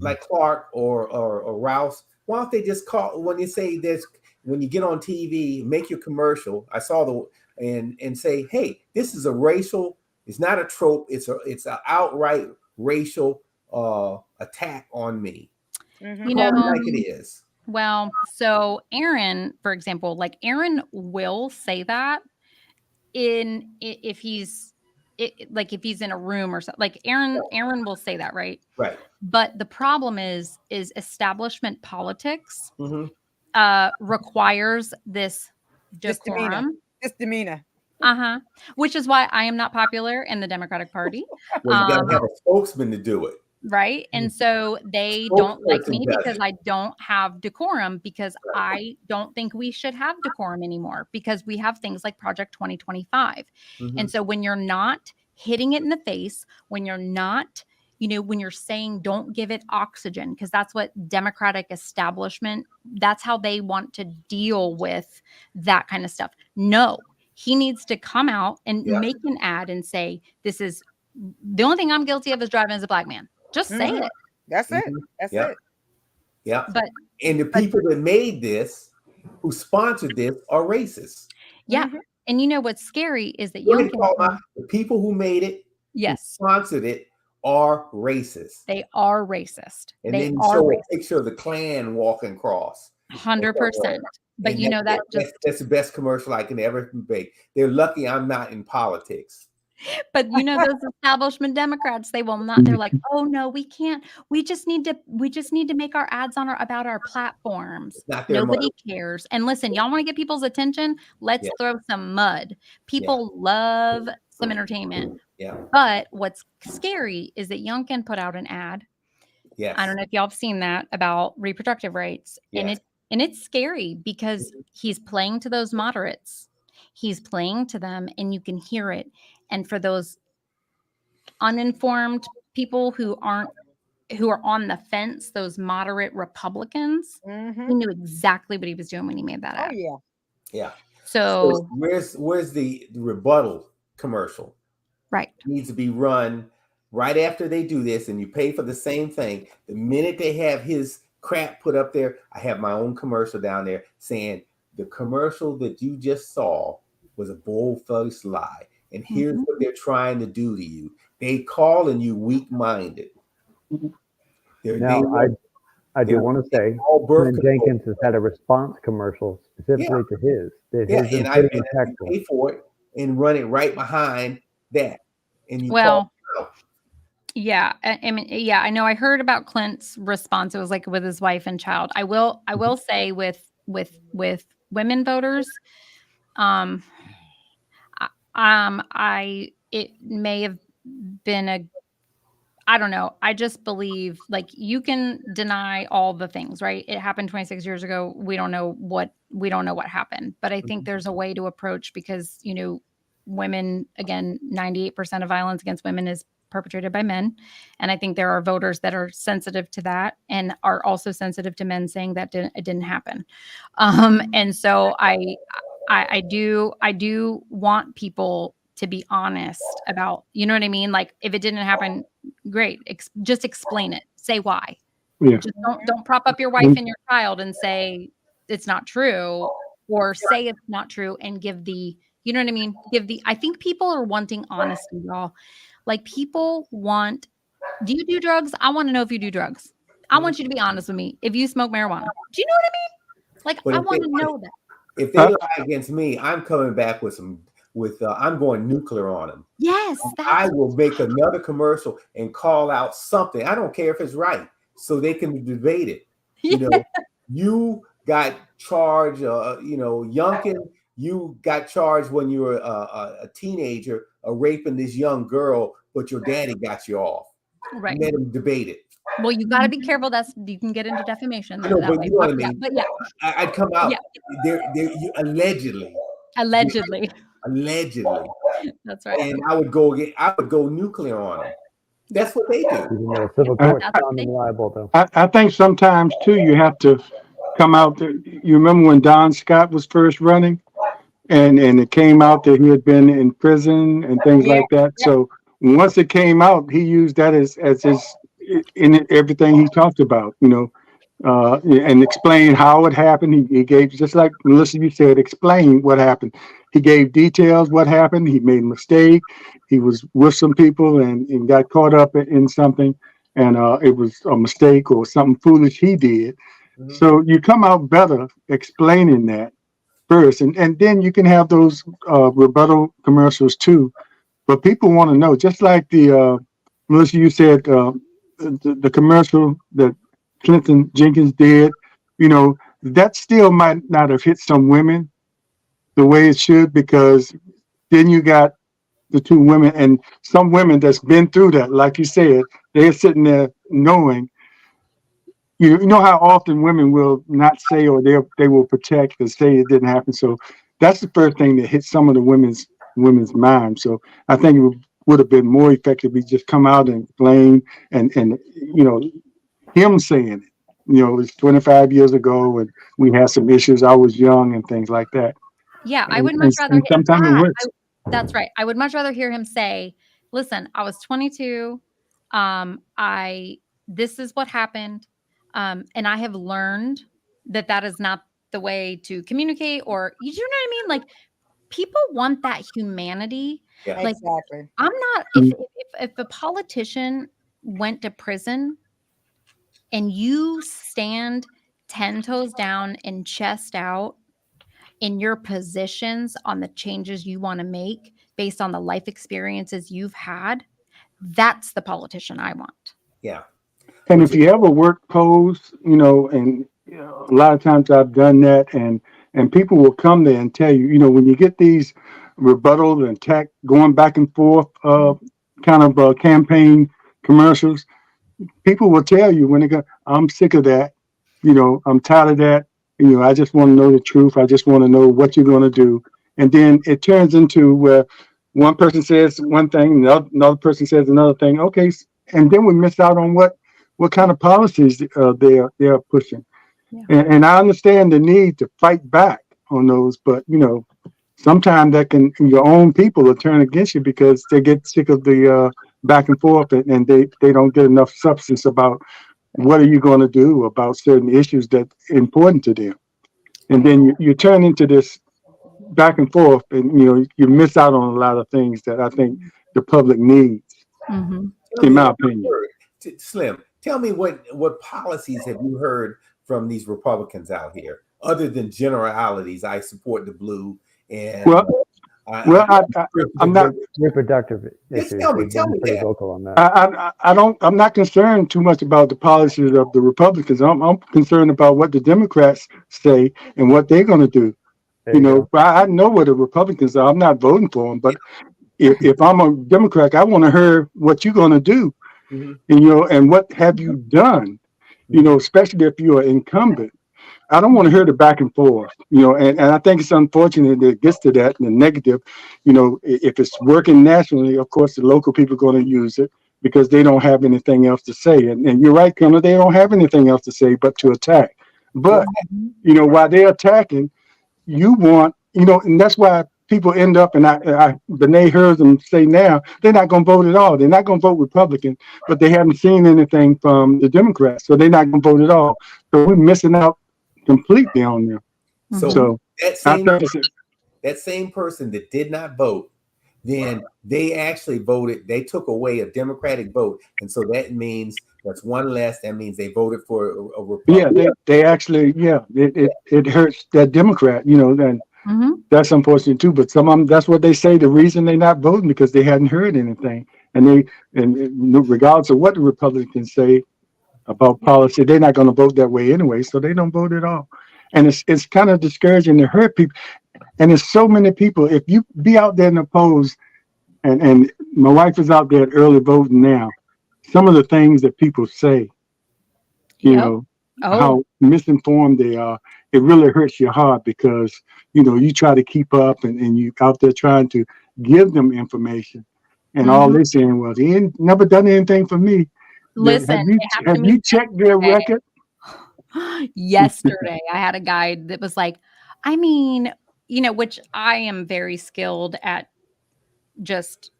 like Clark or Rouse, why don't they just call when you say this, when you get on TV, make your commercial? I saw and say, hey, this is a racial, it's not a trope, it's an outright racial attack on me. Mhm. You Call it know, like it is. well, so Aaron, for example, like Aaron will say that if he's if he's in a room or something, like Aaron will say that, right? Right. But the problem is establishment politics Mm-hmm. requires this This demeanor. decorum. This demeanor. Which is why I am not popular in the Democratic Party. Well, you gotta have a spokesman to do it. Right. And so they don't like me Spokesperson does because it. I don't have decorum, because I don't think we should have decorum anymore, because we have things like Project 2025. Mhm. And so when you're not hitting it in the face, when you're not, when you're saying don't give it oxygen, because that's what Democratic establishment, that's how they want to deal with that kind of stuff. No, he needs to come out and Yeah. make an ad and say, this is the only thing I'm guilty of is driving as a black man. Just say Mhm. it. That's it. Mhm. That's Yeah. it. Yeah. But And the people that made this, who sponsored this, are racist. yeah. Mhm. And you know what's scary is that Go young ahead, call them people, out. The people who made it, who yes, sponsored it, are racist. they are racist. And They then you are show a racist. picture of the Klan walking across. 100%. But And you know that just that's the best commercial I can ever make. They're lucky I'm not in politics. but those establishment Democrats, they will not, they're like, oh no, we can't. We just need to make our ads about our platforms. It's not their Nobody money. cares. And listen, y'all want to get people's attention? Let's Yeah. throw some mud. People love some entertainment. Yeah. But what's scary is that Youngkin put out an ad. Yes. I don't know if y'all have seen that, about reproductive rights. Yes. And it's scary because he's playing to those moderates. He's playing to them and you can hear it. And for those uninformed people who are on the fence, those moderate Republicans, he Mhm. knew exactly what he was doing when he made that Oh ad. yeah. Yeah. So where's the rebuttal commercial? right. It needs to be run right after they do this, and you pay for the same thing. The minute they have his crap put up there, I have my own commercial down there saying the commercial that you just saw was a bold-faced lie, and here's what they're trying to do to you. They calling you weak-minded. Now, I do want to say, all birth Glenn control. Jenkins has had a response commercial specifically to his. That Yeah, his is and I pretty impactful. pay for it and run it right behind that, and you Well, call it out. yeah, I mean, yeah, I know. I heard about Clint's response. It was like with his wife and child. I will say with women voters, um, it may have been I don't know. I just believe like you can deny all the things, right? It happened 26 years ago. We don't know what happened, but I think there's a way to approach because, women, again, 98% of violence against women is perpetrated by men. And I think there are voters that are sensitive to that and are also sensitive to men saying that it didn't happen. And so I do want people to be honest about, you know what I mean? Like if it didn't happen, great. Just explain it. Say why. Yeah. Just don't prop up your wife and your child and say it's not true, or say it's not true and give the, you know what I mean? I think people are wanting honesty, y'all. Like people want, do you do drugs? I want to know if you do drugs. I want you to be honest with me. If you smoke marijuana, do you know what I mean? Like But I if want they- to know that. If they lie against me, I'm coming back with I'm going nuclear on them. Yes, I will make another commercial and call out something. I don't care if it's right, so they can debate it. You got charged. Youngkin, you got charged when you were a teenager, raping this young girl, but your daddy got you off. right. Let them debate it. Well, you got to be careful. You can get into defamation. No, but you know what I Yeah, mean. but yeah, I'd come out. Allegedly. allegedly. That's right. And I would go nuclear on them. That's what they do. Even though civil court's found him liable, though. I think sometimes too you have to come out. You remember when Don Scott was first running, and it came out that he had been in prison and things like that. So once it came out, he used that as his in everything he talked about, and explained how it happened. He gave, just like Melissa, you said, explain what happened. He gave details what happened. He made a mistake. He was with some people and got caught up in something, and it was a mistake or something foolish he did. Mm-hmm. So you come out better explaining that first, and then you can have those rebuttal commercials too. But people want to know, just like the Melissa, you said the commercial that Clinton Jenkins did, that still might not have hit some women the way it should, because then you got the two women, and some women that's been through that, like you said, they're sitting there knowing. You know how often women will not say, or they will protect and say it didn't happen. So that's the first thing that hit some of the women's mind. So I think it would have been more effective if just come out and explain, and him saying it. It was 25 years ago, and we had some issues. I was young and things like that. Yeah, I would much rather. Sometimes it works. That's right. I would much rather hear him say, "Listen, I was 22. This is what happened, and I have learned that is not the way to communicate." Or, you know what I mean? Like, people want that humanity. Yeah. Like, Exactly. I'm not. If a politician went to prison, and you stand 10 toes down and chest out in your positions on the changes you want to make based on the life experiences you've had, that's the politician I want. Yeah. And if you ever work polls, and a lot of times I've done that, and people will come there and tell you, when you get these rebuttal and attack going back and forth kind of campaign commercials, people will tell you when they go, I'm sick of that. I'm tired of that. I just want to know the truth. I just want to know what you're going to do. And then it turns into where one person says one thing, another person says another thing. Okay. And then we miss out on what kind of policies they are pushing. Yeah. And I understand the need to fight back on those, but sometimes your own people will turn against you because they get sick of the back and forth, and they don't get enough substance about what are you going to do about certain issues that's important to them. And then you turn into this back and forth, and you miss out on a lot of things that I think the public needs, in my opinion. Slim, Tell me what policies have you heard from these Republicans out here, other than generalities? I support the blue, and Well, I'm not. Reproductive Just issues. tell me They've been pretty that. vocal on that. I don't. I'm not concerned too much about the policies of the Republicans. I'm concerned about what the Democrats say and what they're going to do. There You you know, go. I know what the Republicans are. I'm not voting for them, but if I'm a Democrat, I want to hear what you're going to do. Mhm. And, and what have you done? Especially if you're an incumbent. I don't want to hear the back and forth, and I think it's unfortunate that it gets to that, the negative. If it's working nationally, of course, the local people are going to use it because they don't have anything else to say. And you're right, Colonel, they don't have anything else to say but to attack. But, while they're attacking, you want, and that's why people end up, and Benet heard them say now, they're not going to vote at all. They're not going to vote Republican, but they haven't seen anything from the Democrats, so they're not going to vote at all. So we're missing out completely on them. So that that same person that did not vote, then they actually voted. They took away a Democratic vote, and so that means that's one less. That means they voted for a Republican. Yeah, they actually, it hurts that Democrat. Then that's unfortunate too. But some of them, that's what they say. The reason they're not voting because they hadn't heard anything, and regardless of what the Republicans say about policy, they're not going to vote that way anyway, so they don't vote at all. And it's kind of discouraging to hurt people. And there's so many people. If you be out there in the polls, and my wife is out there at early voting now, some of the things that people say, how misinformed they are, it really hurts your heart because, you try to keep up and you out there trying to give them information. And all they're saying was, he ain't never done anything for me. Listen, have you checked their record? Yesterday, I had a guy that was like, I mean, which I am very skilled at just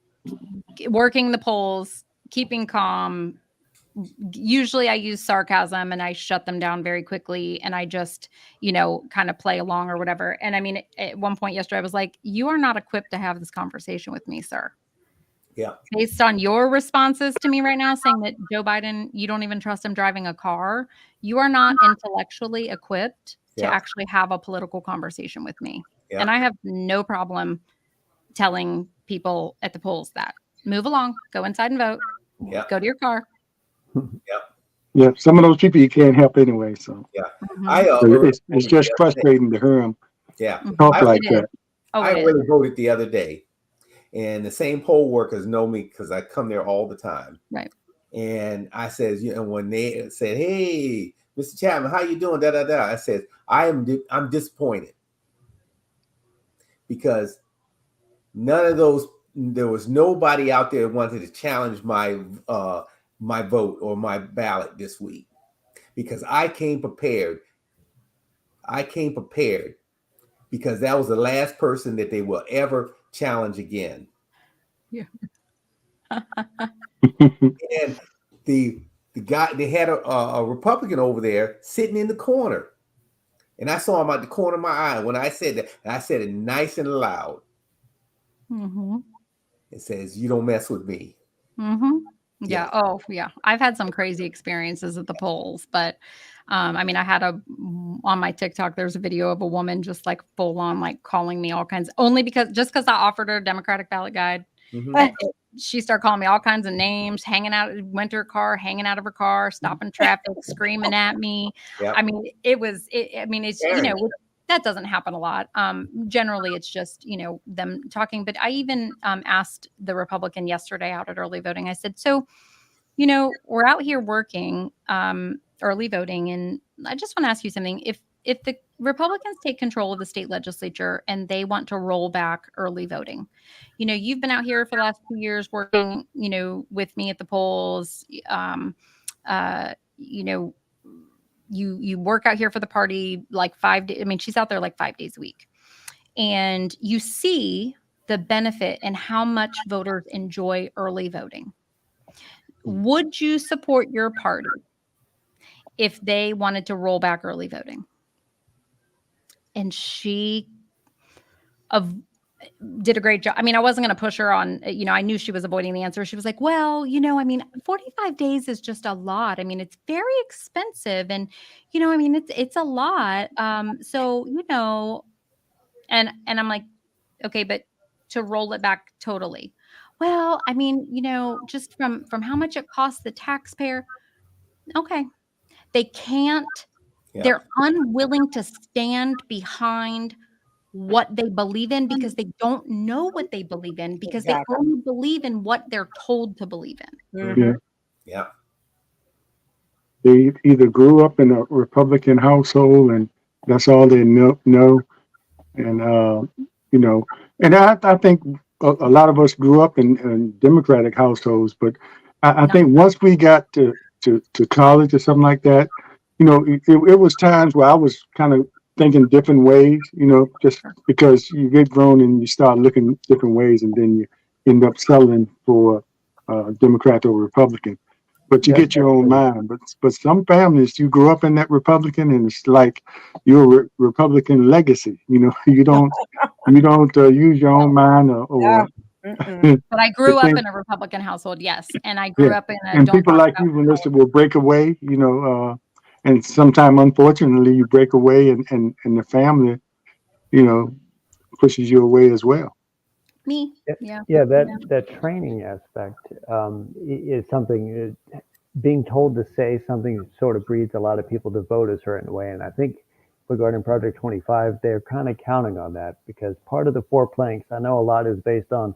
working the polls, keeping calm. Usually I use sarcasm and I shut them down very quickly and I just, kind of play along or whatever. And I mean, at one point yesterday, I was like, you are not equipped to have this conversation with me, sir. Yeah. Based on your responses to me right now, saying that Joe Biden, you don't even trust him driving a car. You are not intellectually equipped to actually have a political conversation with me. Yeah. And I have no problem telling people at the polls that move along, go inside and vote, go to your car. Yeah. Some of those people you can't help anyway. So it's just frustrating to hear them talk like that. I really voted the other day. And the same poll workers know me because I come there all the time. Right. And I says, when they said, "Hey, Mr. Chapman, how you doing?" I said, I'm disappointed because there was nobody out there that wanted to challenge my my vote or my ballot this week because I came prepared. Because that was the last person that they will ever challenge again. Yeah. And the guy, they had a Republican over there sitting in the corner. And I saw him at the corner of my eye. When I said that, and I said it nice and loud. It says, "You don't mess with me." Yeah. Oh, yeah. I've had some crazy experiences at the polls, but I mean, I had on my TikTok, there's a video of a woman just like full on like calling me all kinds, only because I offered her a Democratic ballot guide. She started calling me all kinds of names, went to her car, hanging out of her car, stopping traffic, screaming at me. I mean, it's, that doesn't happen a lot. Generally, it's just, them talking. But I even asked the Republican yesterday out at early voting. I said, so, we're out here working early voting. And I just want to ask you something. If the Republicans take control of the state legislature and they want to roll back early voting, you've been out here for the last 2 years working, with me at the polls. You work out here for the party like 5 days. I mean, she's out there like 5 days a week. And you see the benefit and how much voters enjoy early voting. Would you support your party if they wanted to roll back early voting? And she did a great job. I mean, I wasn't going to push her on, I knew she was avoiding the answer. She was like, well, 45 days is just a lot. I mean, it's very expensive and, it's a lot. So, and I'm like, okay, but to roll it back totally. Well, I mean, just from how much it costs the taxpayer. Okay. They can't, Yeah. they're unwilling to stand behind what they believe in because they don't know what they believe in because Exactly. they only believe in what they're told to believe in. Mhm. Yeah. They either grew up in a Republican household and that's all they know. And, and I think a lot of us grew up in Democratic households, but I think once we got to college or something like that, it was times where I was kind of thinking different ways, just because you get grown and you start looking different ways and then you end up settling for Democrat or Republican. But you get your own mind. But some families, you grew up in that Republican, and it's like your Republican legacy. You don't use your own mind or Mm-mm. But I grew The up thing- in a Republican household, yes. And I grew Yeah. up in a and don't people talk like about you, Melissa, will break away. And sometimes, unfortunately, you break away, and the family, pushes you away as well. me. Yeah. Yeah, that training aspect is something. Being told to say something sort of breeds a lot of people to vote a certain way, and I think regarding Project 25, they're kind of counting on that because part of the 4 planks, I know a lot is based on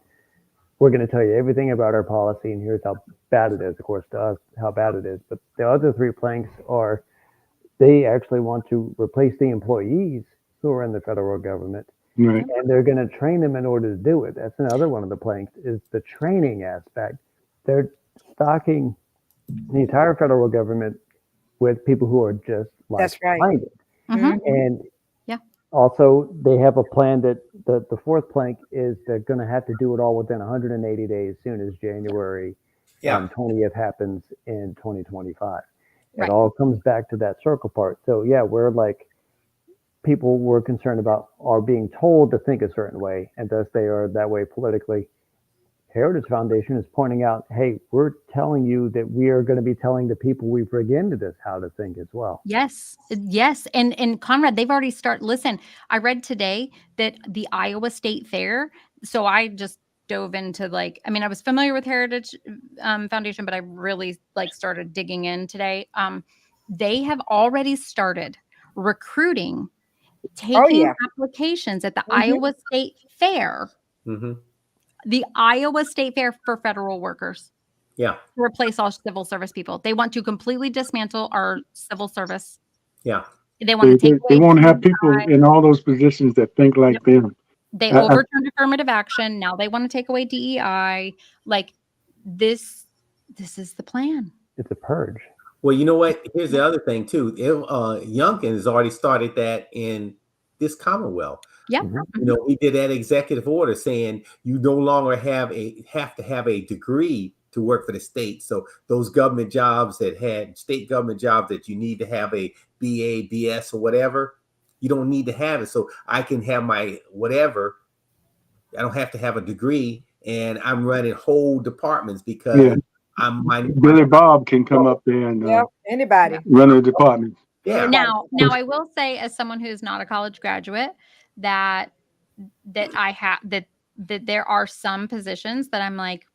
we're going to tell you everything about our policy, and here's how bad it is. Of course, to us, how bad it is, but the other 3 planks are they actually want to replace the employees who are in the federal government. Right. And they're going to train them in order to do it. That's another one of the planks is the training aspect. They're stocking the entire federal government with people who are just That's right. like-minded. Mhm. And Yeah. also they have a plan that the 4th plank is they're going to have to do it all within 180 days, soon as January Yeah. 20th happens in 2025. Right. It all comes back to that circle part. So yeah, we're like, people were concerned about are being told to think a certain way, and thus they are that way politically. Heritage Foundation is pointing out, hey, we're telling you that we are going to be telling the people we bring into this how to think as well. Yes. Yes. And Conrad, they've already listen, I read today that the Iowa State Fair, so I just dove into I was familiar with Heritage Foundation, but I really started digging in today. They have already started recruiting, taking applications at the Iowa State Fair, Mm-hmm. the Iowa State Fair for federal workers. Yeah. To replace all civil service people. They want to completely dismantle our civil service. Yeah. They want to take They away won't have people in all those positions that think like them. They I- overturned affirmative action. Now they want to take away DEI. This is the plan. It's a purge. Well, you know what? Here's the other thing too. Youngkin has already started that in this Commonwealth. Yeah. Mhm. He did that executive order saying you no longer have to have a degree to work for the state. So those government jobs state government jobs that you need to have a BA, BS or whatever, you don't need to have it. So I can have my whatever. I don't have to have a degree, and I'm running whole departments because Yeah. I'm Billy Bob can come up there and Yep. Anybody. run a department. Yeah. Now I will say, as someone who's not a college graduate, that I have that there are some positions that I'm like,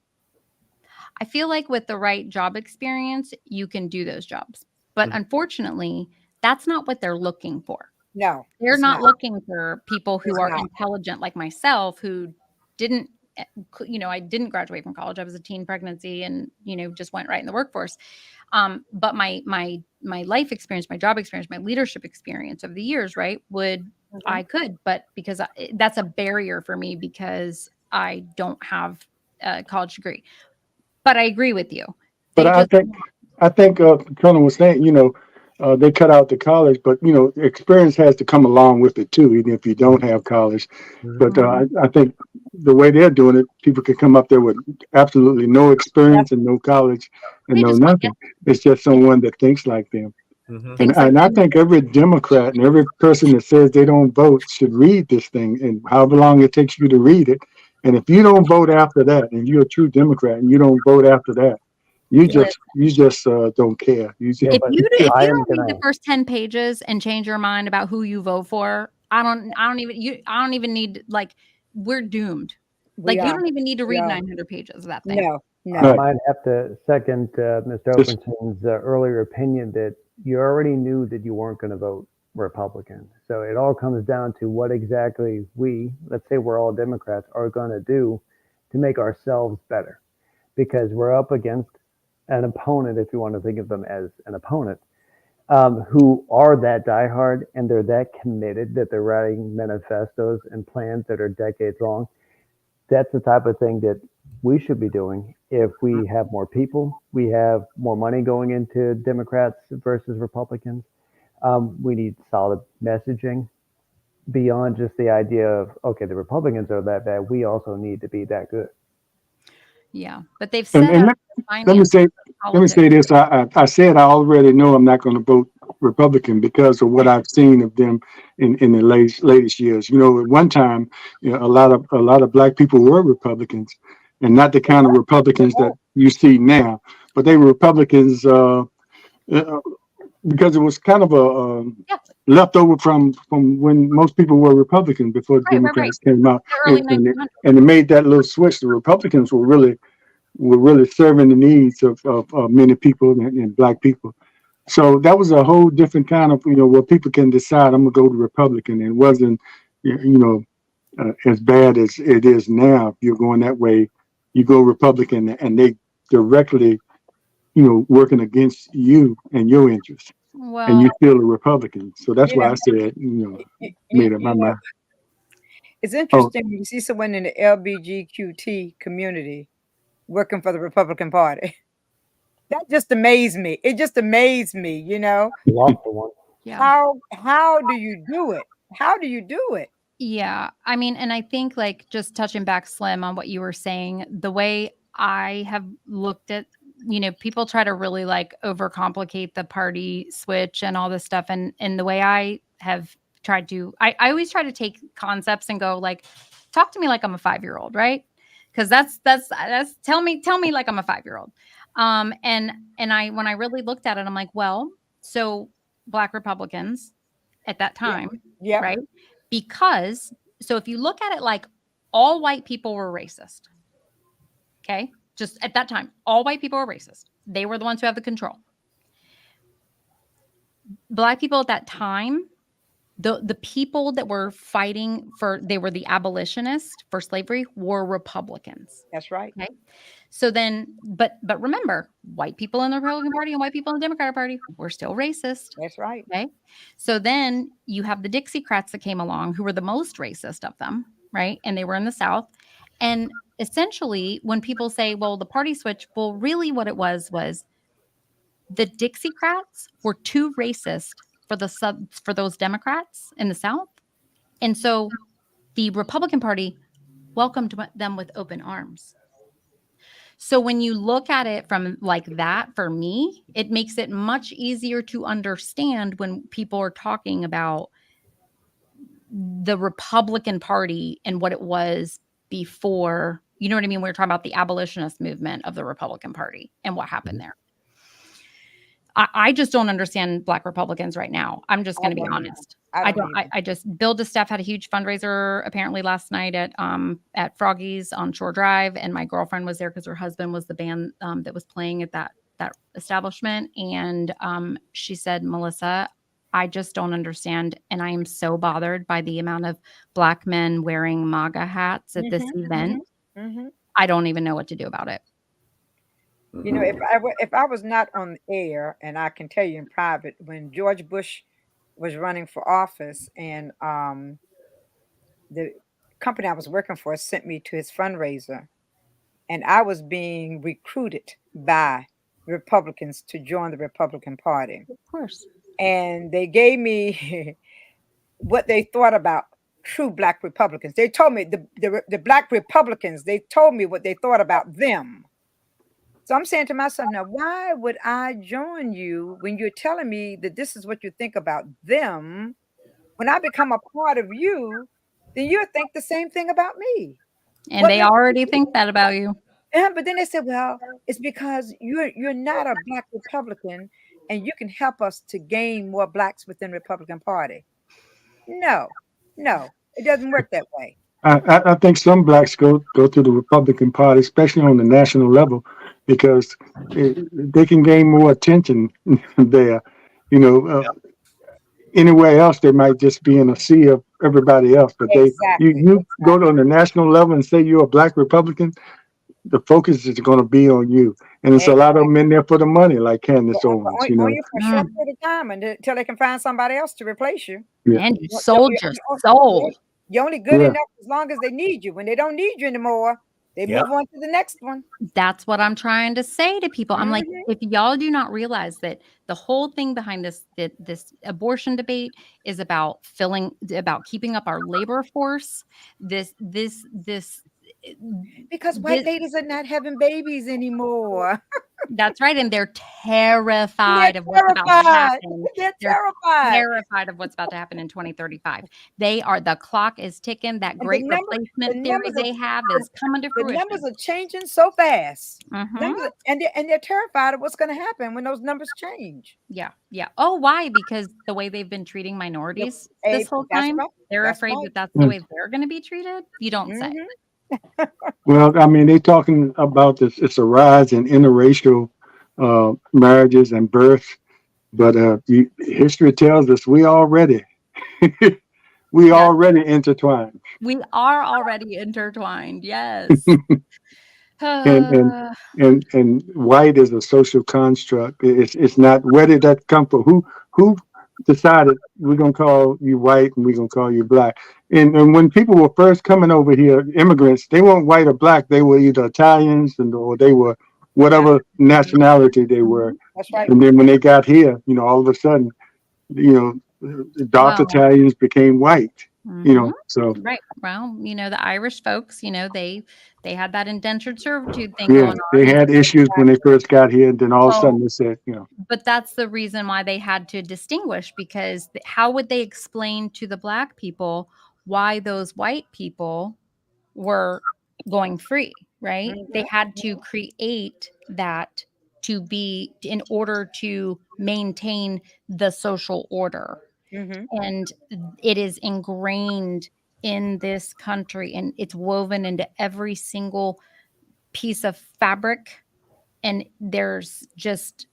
I feel like with the right job experience, you can do those jobs. But unfortunately, that's not what they're looking for. No. They're it's not looking for people who It's are not. intelligent like myself, who didn't, I didn't graduate from college. I was a teen pregnancy and, just went right in the workforce. But my life experience, my job experience, my leadership experience of the years, right, I could, but because that's a barrier for me because I don't have a college degree. But I agree with you. But I think Colonel was saying, they cut out the college, but experience has to come along with it too, even if you don't have college. But I think the way they're doing it, people can come up there with absolutely no experience and no college and They no just want nothing. It's just someone that thinks like them. Mhm. Things like And I think every Democrat and every person that says they don't vote should read this thing, and however long it takes you to read it. And if you don't vote after that, and you're a true Democrat and you don't vote after that, you just don't care. You just, Yeah, if but you if I you am don't read gonna. the first 10 pages and change your mind about who you vote for, I don't even need, like, we're doomed. We Like, you are. don't even need to We read are. 900 pages of that thing. No, I no. might have to second Mr. Just- Openton's earlier opinion that you already knew that you weren't going to vote Republican. So it all comes down to what exactly we, let's say we're all Democrats, are going to do to make ourselves better. Because we're up against an opponent, if you want to think of them as an opponent, who are that diehard and they're that committed that they're writing manifestos and plans that are decades long. That's the type of thing that we should be doing. If we have more people, we have more money going into Democrats versus Republicans. We need solid messaging beyond just the idea of, okay, the Republicans are that bad. We also need to be that good. Yeah, but they've set and up let me finance say politics. this. I said I already know I'm not going to vote Republican because of what I've seen of them in the latest years. You know, at one time, you know, a lot of black people were Republicans, and not the kind of Republicans that you see now, but they were Republicans because it was kind of a Yeah. leftover from when most people were Republicans before the Right. Democrats came out, The early and 1900s. it made that little switch. The Republicans were really serving the needs of many people and black people. So that was a whole different kind of, you know, where people can decide, I'm gonna go to Republican. It wasn't, as bad as it is now. If you're going that way, you go Republican and they directly, you know, working against you and your interests, and Well, you still a Republican. So that's You why know, I said, you know, you, made you, up my you know, mind. it's Oh, interesting when you see someone in the LBGQT community working for the Republican Party. That just amazed me. It just amazed me, you know. Lawful one. yeah. How do you do it? How do you do it? Yeah. I mean, and I think, like, just touching back, Slim, on what you were saying, the way I have looked at, you know, people try to really, like, overcomplicate the party switch and all this stuff. And the way I have tried to, I always try to take concepts and go, like, talk to me like I'm a 5-year-old, right? Because that's tell me like I'm a 5-year-old. And I, when I really looked at it, I'm like, well, so Black Republicans at that time, Yeah. right? Because, so if you look at it, like, all white people were racist. Okay. Just at that time, all white people were racist. They were the ones who have the control. Black people at that time, the people that were fighting for, they were the abolitionists for slavery, were Republicans. That's right. Okay. So then, but remember, white people in the Republican Party and white people in the Democratic Party were still racist. That's right. Okay. So then you have the Dixiecrats that came along, who were the most racist of them, right? And they were in the South. And essentially, when people say, well, the party switch, well, really what it was the Dixiecrats were too racist for those Democrats in the South. And so the Republican Party welcomed them with open arms. So when you look at it from like that, for me, it makes it much easier to understand when people are talking about the Republican Party and what it was before, you know what I mean? We're talking about the abolitionist movement of the Republican Party and what happened there. I just don't understand Black Republicans right now. I'm just going to be honest. I just, Bill DeSteff had a huge fundraiser apparently last night at Froggy's on Shore Drive, and my girlfriend was there because her husband was the band that was playing at that establishment, and she said, Melissa, I just don't understand, and I am so bothered by the amount of Black men wearing MAGA hats at this event. I don't even know what to do about it. You know, if I was not on the air, and I can tell you in private, when George Bush was running for office, and the company I was working for sent me to his fundraiser, and I was being recruited by Republicans to join the Republican Party. Of course. And they gave me what they thought about true Black Republicans. They told me the Black Republicans, they told me what they thought about them. So I'm saying to myself, now, why would I join you when you're telling me that this is what you think about them? When I become a part of you, then you'll think the same thing about me. And What they makes already think that about you. Yeah, but then they said, well, it's because you're not a black Republican and you can help us to gain more blacks within Republican Party. No, no, it doesn't work that way. I think some blacks go to the Republican Party, especially on the national level, because they can gain more attention there. You know, anywhere else they might just be in a sea of everybody else. But Exactly. you go to on the national level and say you're a black Republican, the focus is going to be on you. And it's a lot of them in there for the money, like Candace Owens. You On know, you for a short period of time until they can find somebody else to replace you. yeah. And you sold your soul. You're only good Yeah. enough as long as they need you. When they don't need you anymore, they Yep. move on to the next one. That's what I'm trying to say to people. I'm like, Mhm. if y'all do not realize that the whole thing behind this abortion debate is about keeping up our labor force. This Because white ladies are not having babies anymore. That's right, and they're terrified They're of what's about to terrified. happen. They're They're terrified. terrified of what's about to happen in 2035. The clock is ticking. That And the great number- replacement the theory numbers they have is coming to The fruition. numbers are changing so fast. Mhm. And they're terrified of what's going to happen when those numbers change. Yeah. Oh, why? Because the way they've been treating minorities Hey, this whole that's time, right. they're That's afraid right. that that's the way they're going to be treated. You don't say. Mhm. Well, I mean, they talking about this. It's a rise in interracial marriages and births, but history tells us we already already intertwined. We are already intertwined. Yes. And white is a social construct. It's not, where did that come from? Who decided we're gonna call you white and we're gonna call you black? And when people were first coming over here, immigrants, they weren't white or black. They were either Italians or they were whatever nationality they were. That's right. And then when they got here, all of a sudden, dark Well, Italians became white. mhm. So Right. Well, the Irish folks, they had that indentured servitude thing yeah, going on. they had issues when they first got here, and then all of a sudden they said, But that's the reason why they had to distinguish, because how would they explain to the black people why those white people were going free, right? They had to create that in order to maintain the social order. Mhm. And it is ingrained in this country, and it's woven into every single piece of fabric. And there's just,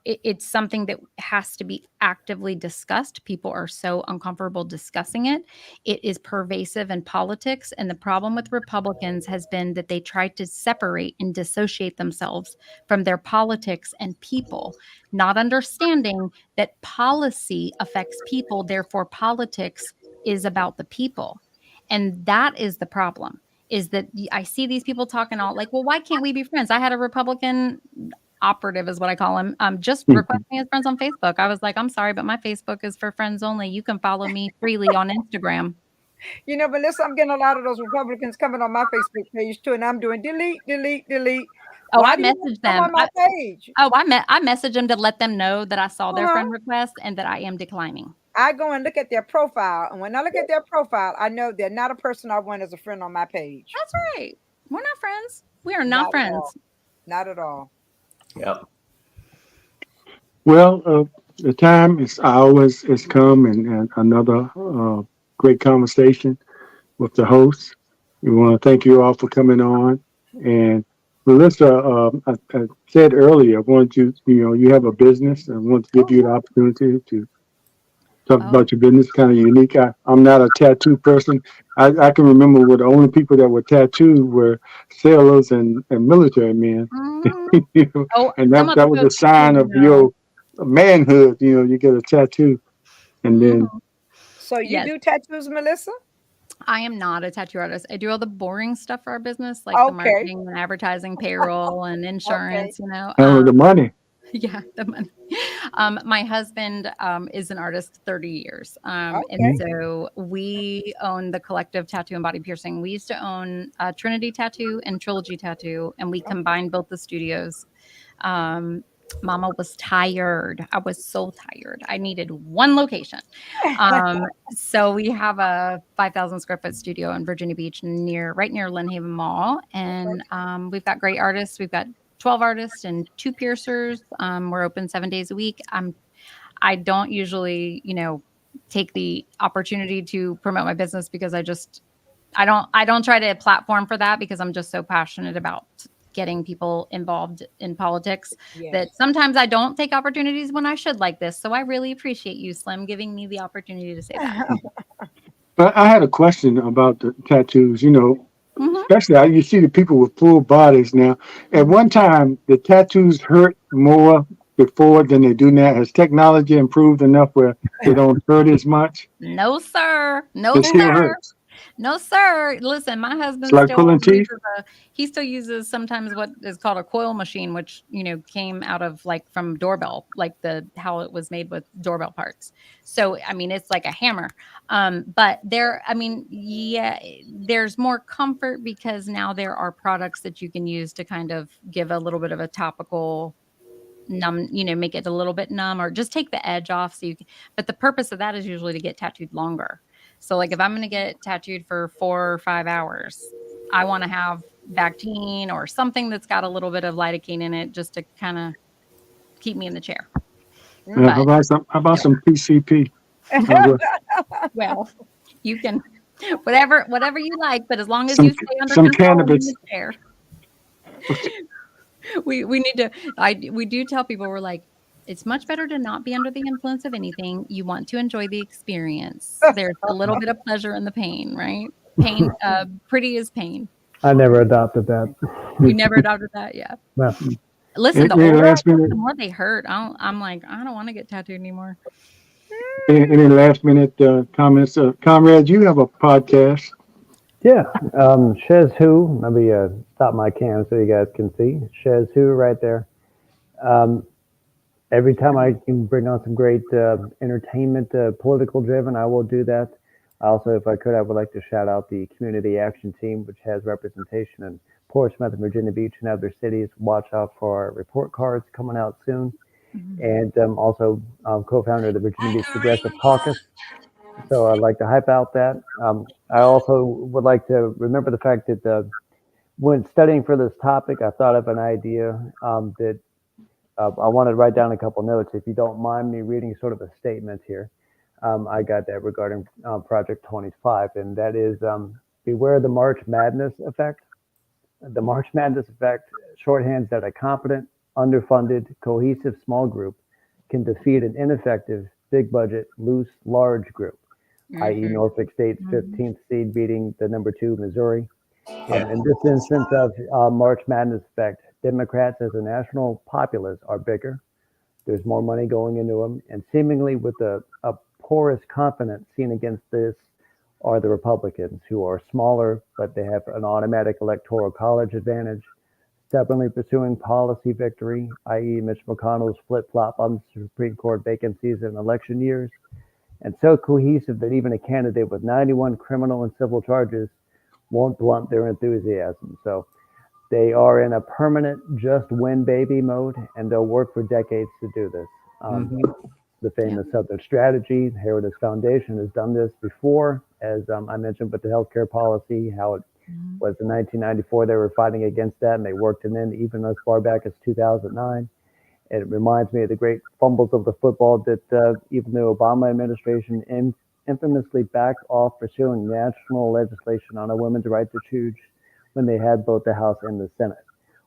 it's something that has to be actively discussed. People are so uncomfortable discussing it. It is pervasive in politics. And the problem with Republicans has been that they try to separate and dissociate themselves from their politics and people, not understanding that policy affects people. Therefore, politics is about the people. And that is the problem, is that I see these people talking all like, well, why can't we be friends? I had a Republican operative is what I call him. Just request me as friends on Facebook. I was like, I'm sorry, but my Facebook is for friends only. You can follow me freely on Instagram. Melissa, I'm getting a lot of those Republicans coming on my Facebook page too, and I'm doing delete. Oh, Why I do you messaged come them. on my page? I messaged them to let them know that I saw their friend request and that I am declining. I go and look at their profile, and when I look at their profile, I know they're not a person I want as a friend on my page. That's right. We're not friends. We are not friends. Not at all. Yep. well, the time is ours has come, and another great conversation with the host. We want to thank you all for coming on. And Melissa, I said earlier, I wanted you have a business, and I want to give you the opportunity to talk about your business. Kind of unique. I'm not a tattoo person. I can remember the only people that were tattooed were sailors and military men. And that was a sign of your manhood. You get a tattoo, and then. So you do tattoos, Melissa? I am not a tattoo artist. I do all the boring stuff for our business, like the marketing and advertising, payroll, and insurance. The money. Yeah, the money. My husband is an artist 30 years. And Okay. so we own the Collective Tattoo and Body Piercing. We used to own Trinity Tattoo and Trilogy Tattoo, and we combined both the studios. Um, Mama was tired. I was so tired. I needed one location. So we have a 5,000 square foot studio in Virginia Beach right near Lynn Haven Mall. And we've got great artists. We've got 12 artists and 2 piercers. We're open 7 days a week. I don't usually, take the opportunity to promote my business because I don't try to platform for that because I'm just so passionate about getting people involved in politics Yes. that sometimes I don't take opportunities when I should like this. So I really appreciate you, Slim, giving me the opportunity to say that. But I had a question about the tattoos. Mhm. Especially how you see the people with full bodies now. At one time, the tattoos hurt more before than they do now. Has technology improved enough where they don't hurt as much? No, sir. No, It still sir. hurts. No, sir. Listen, my It's husband like pulling teeth. he still uses sometimes what is called a coil machine, which, came out of from doorbell, like how it was made with doorbell parts. So, I mean, it's like a hammer. But yeah, there's more comfort because now there are products that you can use to kind of give a little bit of a topical numb, make it a little bit numb or just take the edge off. But the purpose of that is usually to get tattooed longer. So like if I'm going to get tattooed for 4 or 5 hours, I want to have Bactine or something that's got a little bit of lidocaine in it just to kind of keep me in the chair. Yeah, how about some PCP? Well, you can whatever you like, but as long as Some- you stay under some control cannabis. in the chair. We need to we do tell people, we're like, it's much better to not be under the influence of anything. You want to enjoy the experience. There's a little bit of pleasure in the pain, right? Pain, pretty is pain. I never adopted that. You never adopted that, yeah. No. Listen, the Any older I last get, minute- the more they hurt. I'm like, I don't want to get tattooed anymore. Any last minute comments? Comrade, you have a podcast. Yeah, Shez Who. Let me stop my cam so you guys can see. Shez Who right there. Every time I can bring on some great entertainment, political driven, I will do that. Also, if I could, I would like to shout out the Community Action Team, which has representation in Portsmouth and Virginia Beach and other cities. Watch out for our report cards coming out soon. And also co-founder of the Virginia Beach Progressive Caucus. So I'd like to hype out that. I also would like to remember the fact that when studying for this topic, I thought of an idea that I want to write down a couple notes. If you don't mind me reading sort of a statement here, I got that regarding Project 25, and that is beware the March Madness effect. The March Madness effect shorthands that a competent, underfunded, cohesive small group can defeat an ineffective, big budget, loose, large group, i.e. Norfolk State's 15th seed beating the number 2 Missouri. In this instance of March Madness effect, Democrats as a national populace are bigger. There's more money going into them, and seemingly with a porous confidence seen against this are the Republicans, who are smaller, but they have an automatic electoral college advantage, stubbornly pursuing policy victory, i.e. Mitch McConnell's flip-flop on Supreme Court vacancies in election years, and so cohesive that even a candidate with 91 criminal and civil charges won't blunt their enthusiasm. So they are in a permanent just win baby mode, and they'll work for decades to do this. The famous Southern Strategy, Heritage Foundation has done this before, as I mentioned with the healthcare policy, how it was in 1994, they were fighting against that, and they worked it in even as far back as 2009. And it reminds me of the great fumbles of the football that even the Obama administration infamously backed off pursuing national legislation on a women's right to choose when they had both the House and the Senate.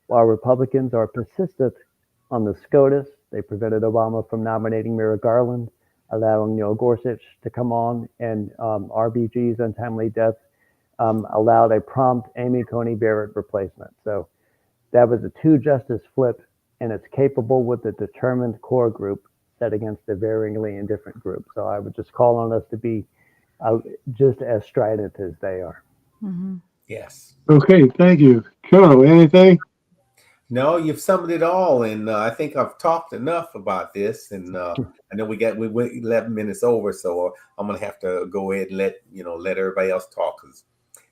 While Republicans are persistent on the SCOTUS, they prevented Obama from nominating Merrick Garland, allowing Neil Gorsuch to come on, and RBG's untimely death allowed a prompt Amy Coney Barrett replacement. So that was a 2-justice flip, and it's capable with a determined core group set against a varyingly indifferent group. So I would just call on us to be just as strident as they are. Yes. Okay, thank you. Colonel, anything? No, you've summed it all, and I think I've talked enough about this. And I know we went 11 minutes over, so I'm gonna have to go ahead and let everybody else talk.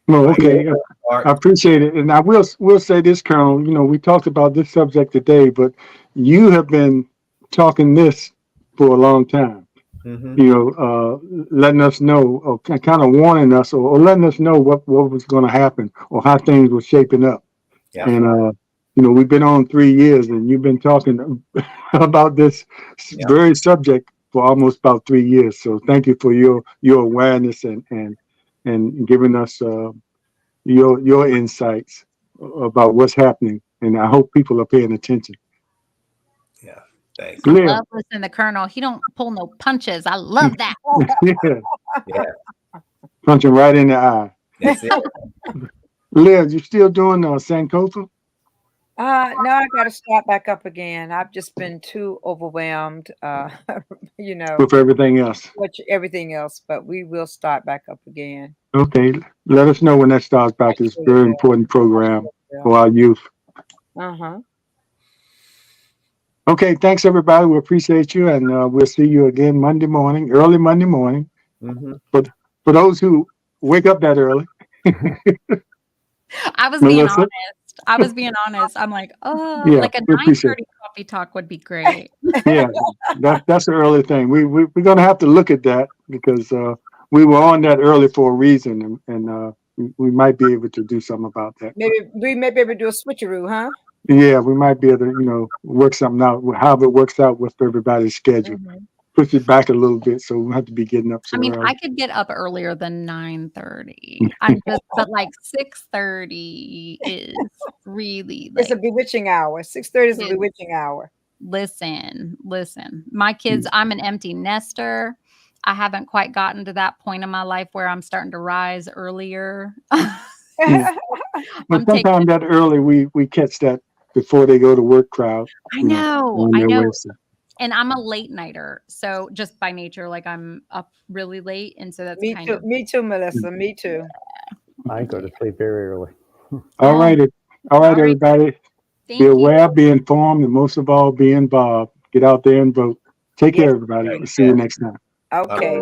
Well, okay. I appreciate it. And I will say this, Colonel, we talked about this subject today, but you have been talking this for a long time, letting us know, or kind of warning us, or letting us know what was going to happen or how things were shaping up. Yeah. And, we've been on 3 years and you've been talking about this very subject for almost about 3 years. So thank you for your awareness and giving us your insights about what's happening, and I hope people are paying attention. Yeah, thanks. I love listening to the Colonel. He don't pull no punches. I love that. Yeah, punching right in the eye. That's it. Liz, you still doing Sankofa? No, I got to start back up again. I've just been too overwhelmed, With everything else. Everything else, but we will start back up again. Okay, let us know when that starts back. It's a very important program for our youth. Okay, thanks everybody. We appreciate you, and we'll see you again Monday morning, early Monday morning. But for those who wake up that early. I was being honest. I'm like, like a 9:30 coffee talk would be great. Yeah, that's an early thing. We're gonna have to look at that because we were on that early for a reason, and we might be able to do something about that. Maybe we may be able to do a switcheroo, huh? Yeah, we might be able to, work something out. However it works out with everybody's schedule. Push it back a little bit, so we have to be getting up. I early. I could get up earlier than 9:30. But like 6:30 is really. It's a bewitching hour. 6:30 is a bewitching hour. Listen. My kids. I'm an empty nester. I haven't quite gotten to that point in my life where I'm starting to rise earlier. But sometimes that early, we catch that before they go to work crowd. I know. And I'm a late nighter, so just by nature, like I'm up really late, and so that's me too, Melissa. Me too. I go to sleep very early. All right, everybody. Be aware, be informed, and most of all, be involved. Get out there and vote. Take care, everybody. We'll see you next time. Okay.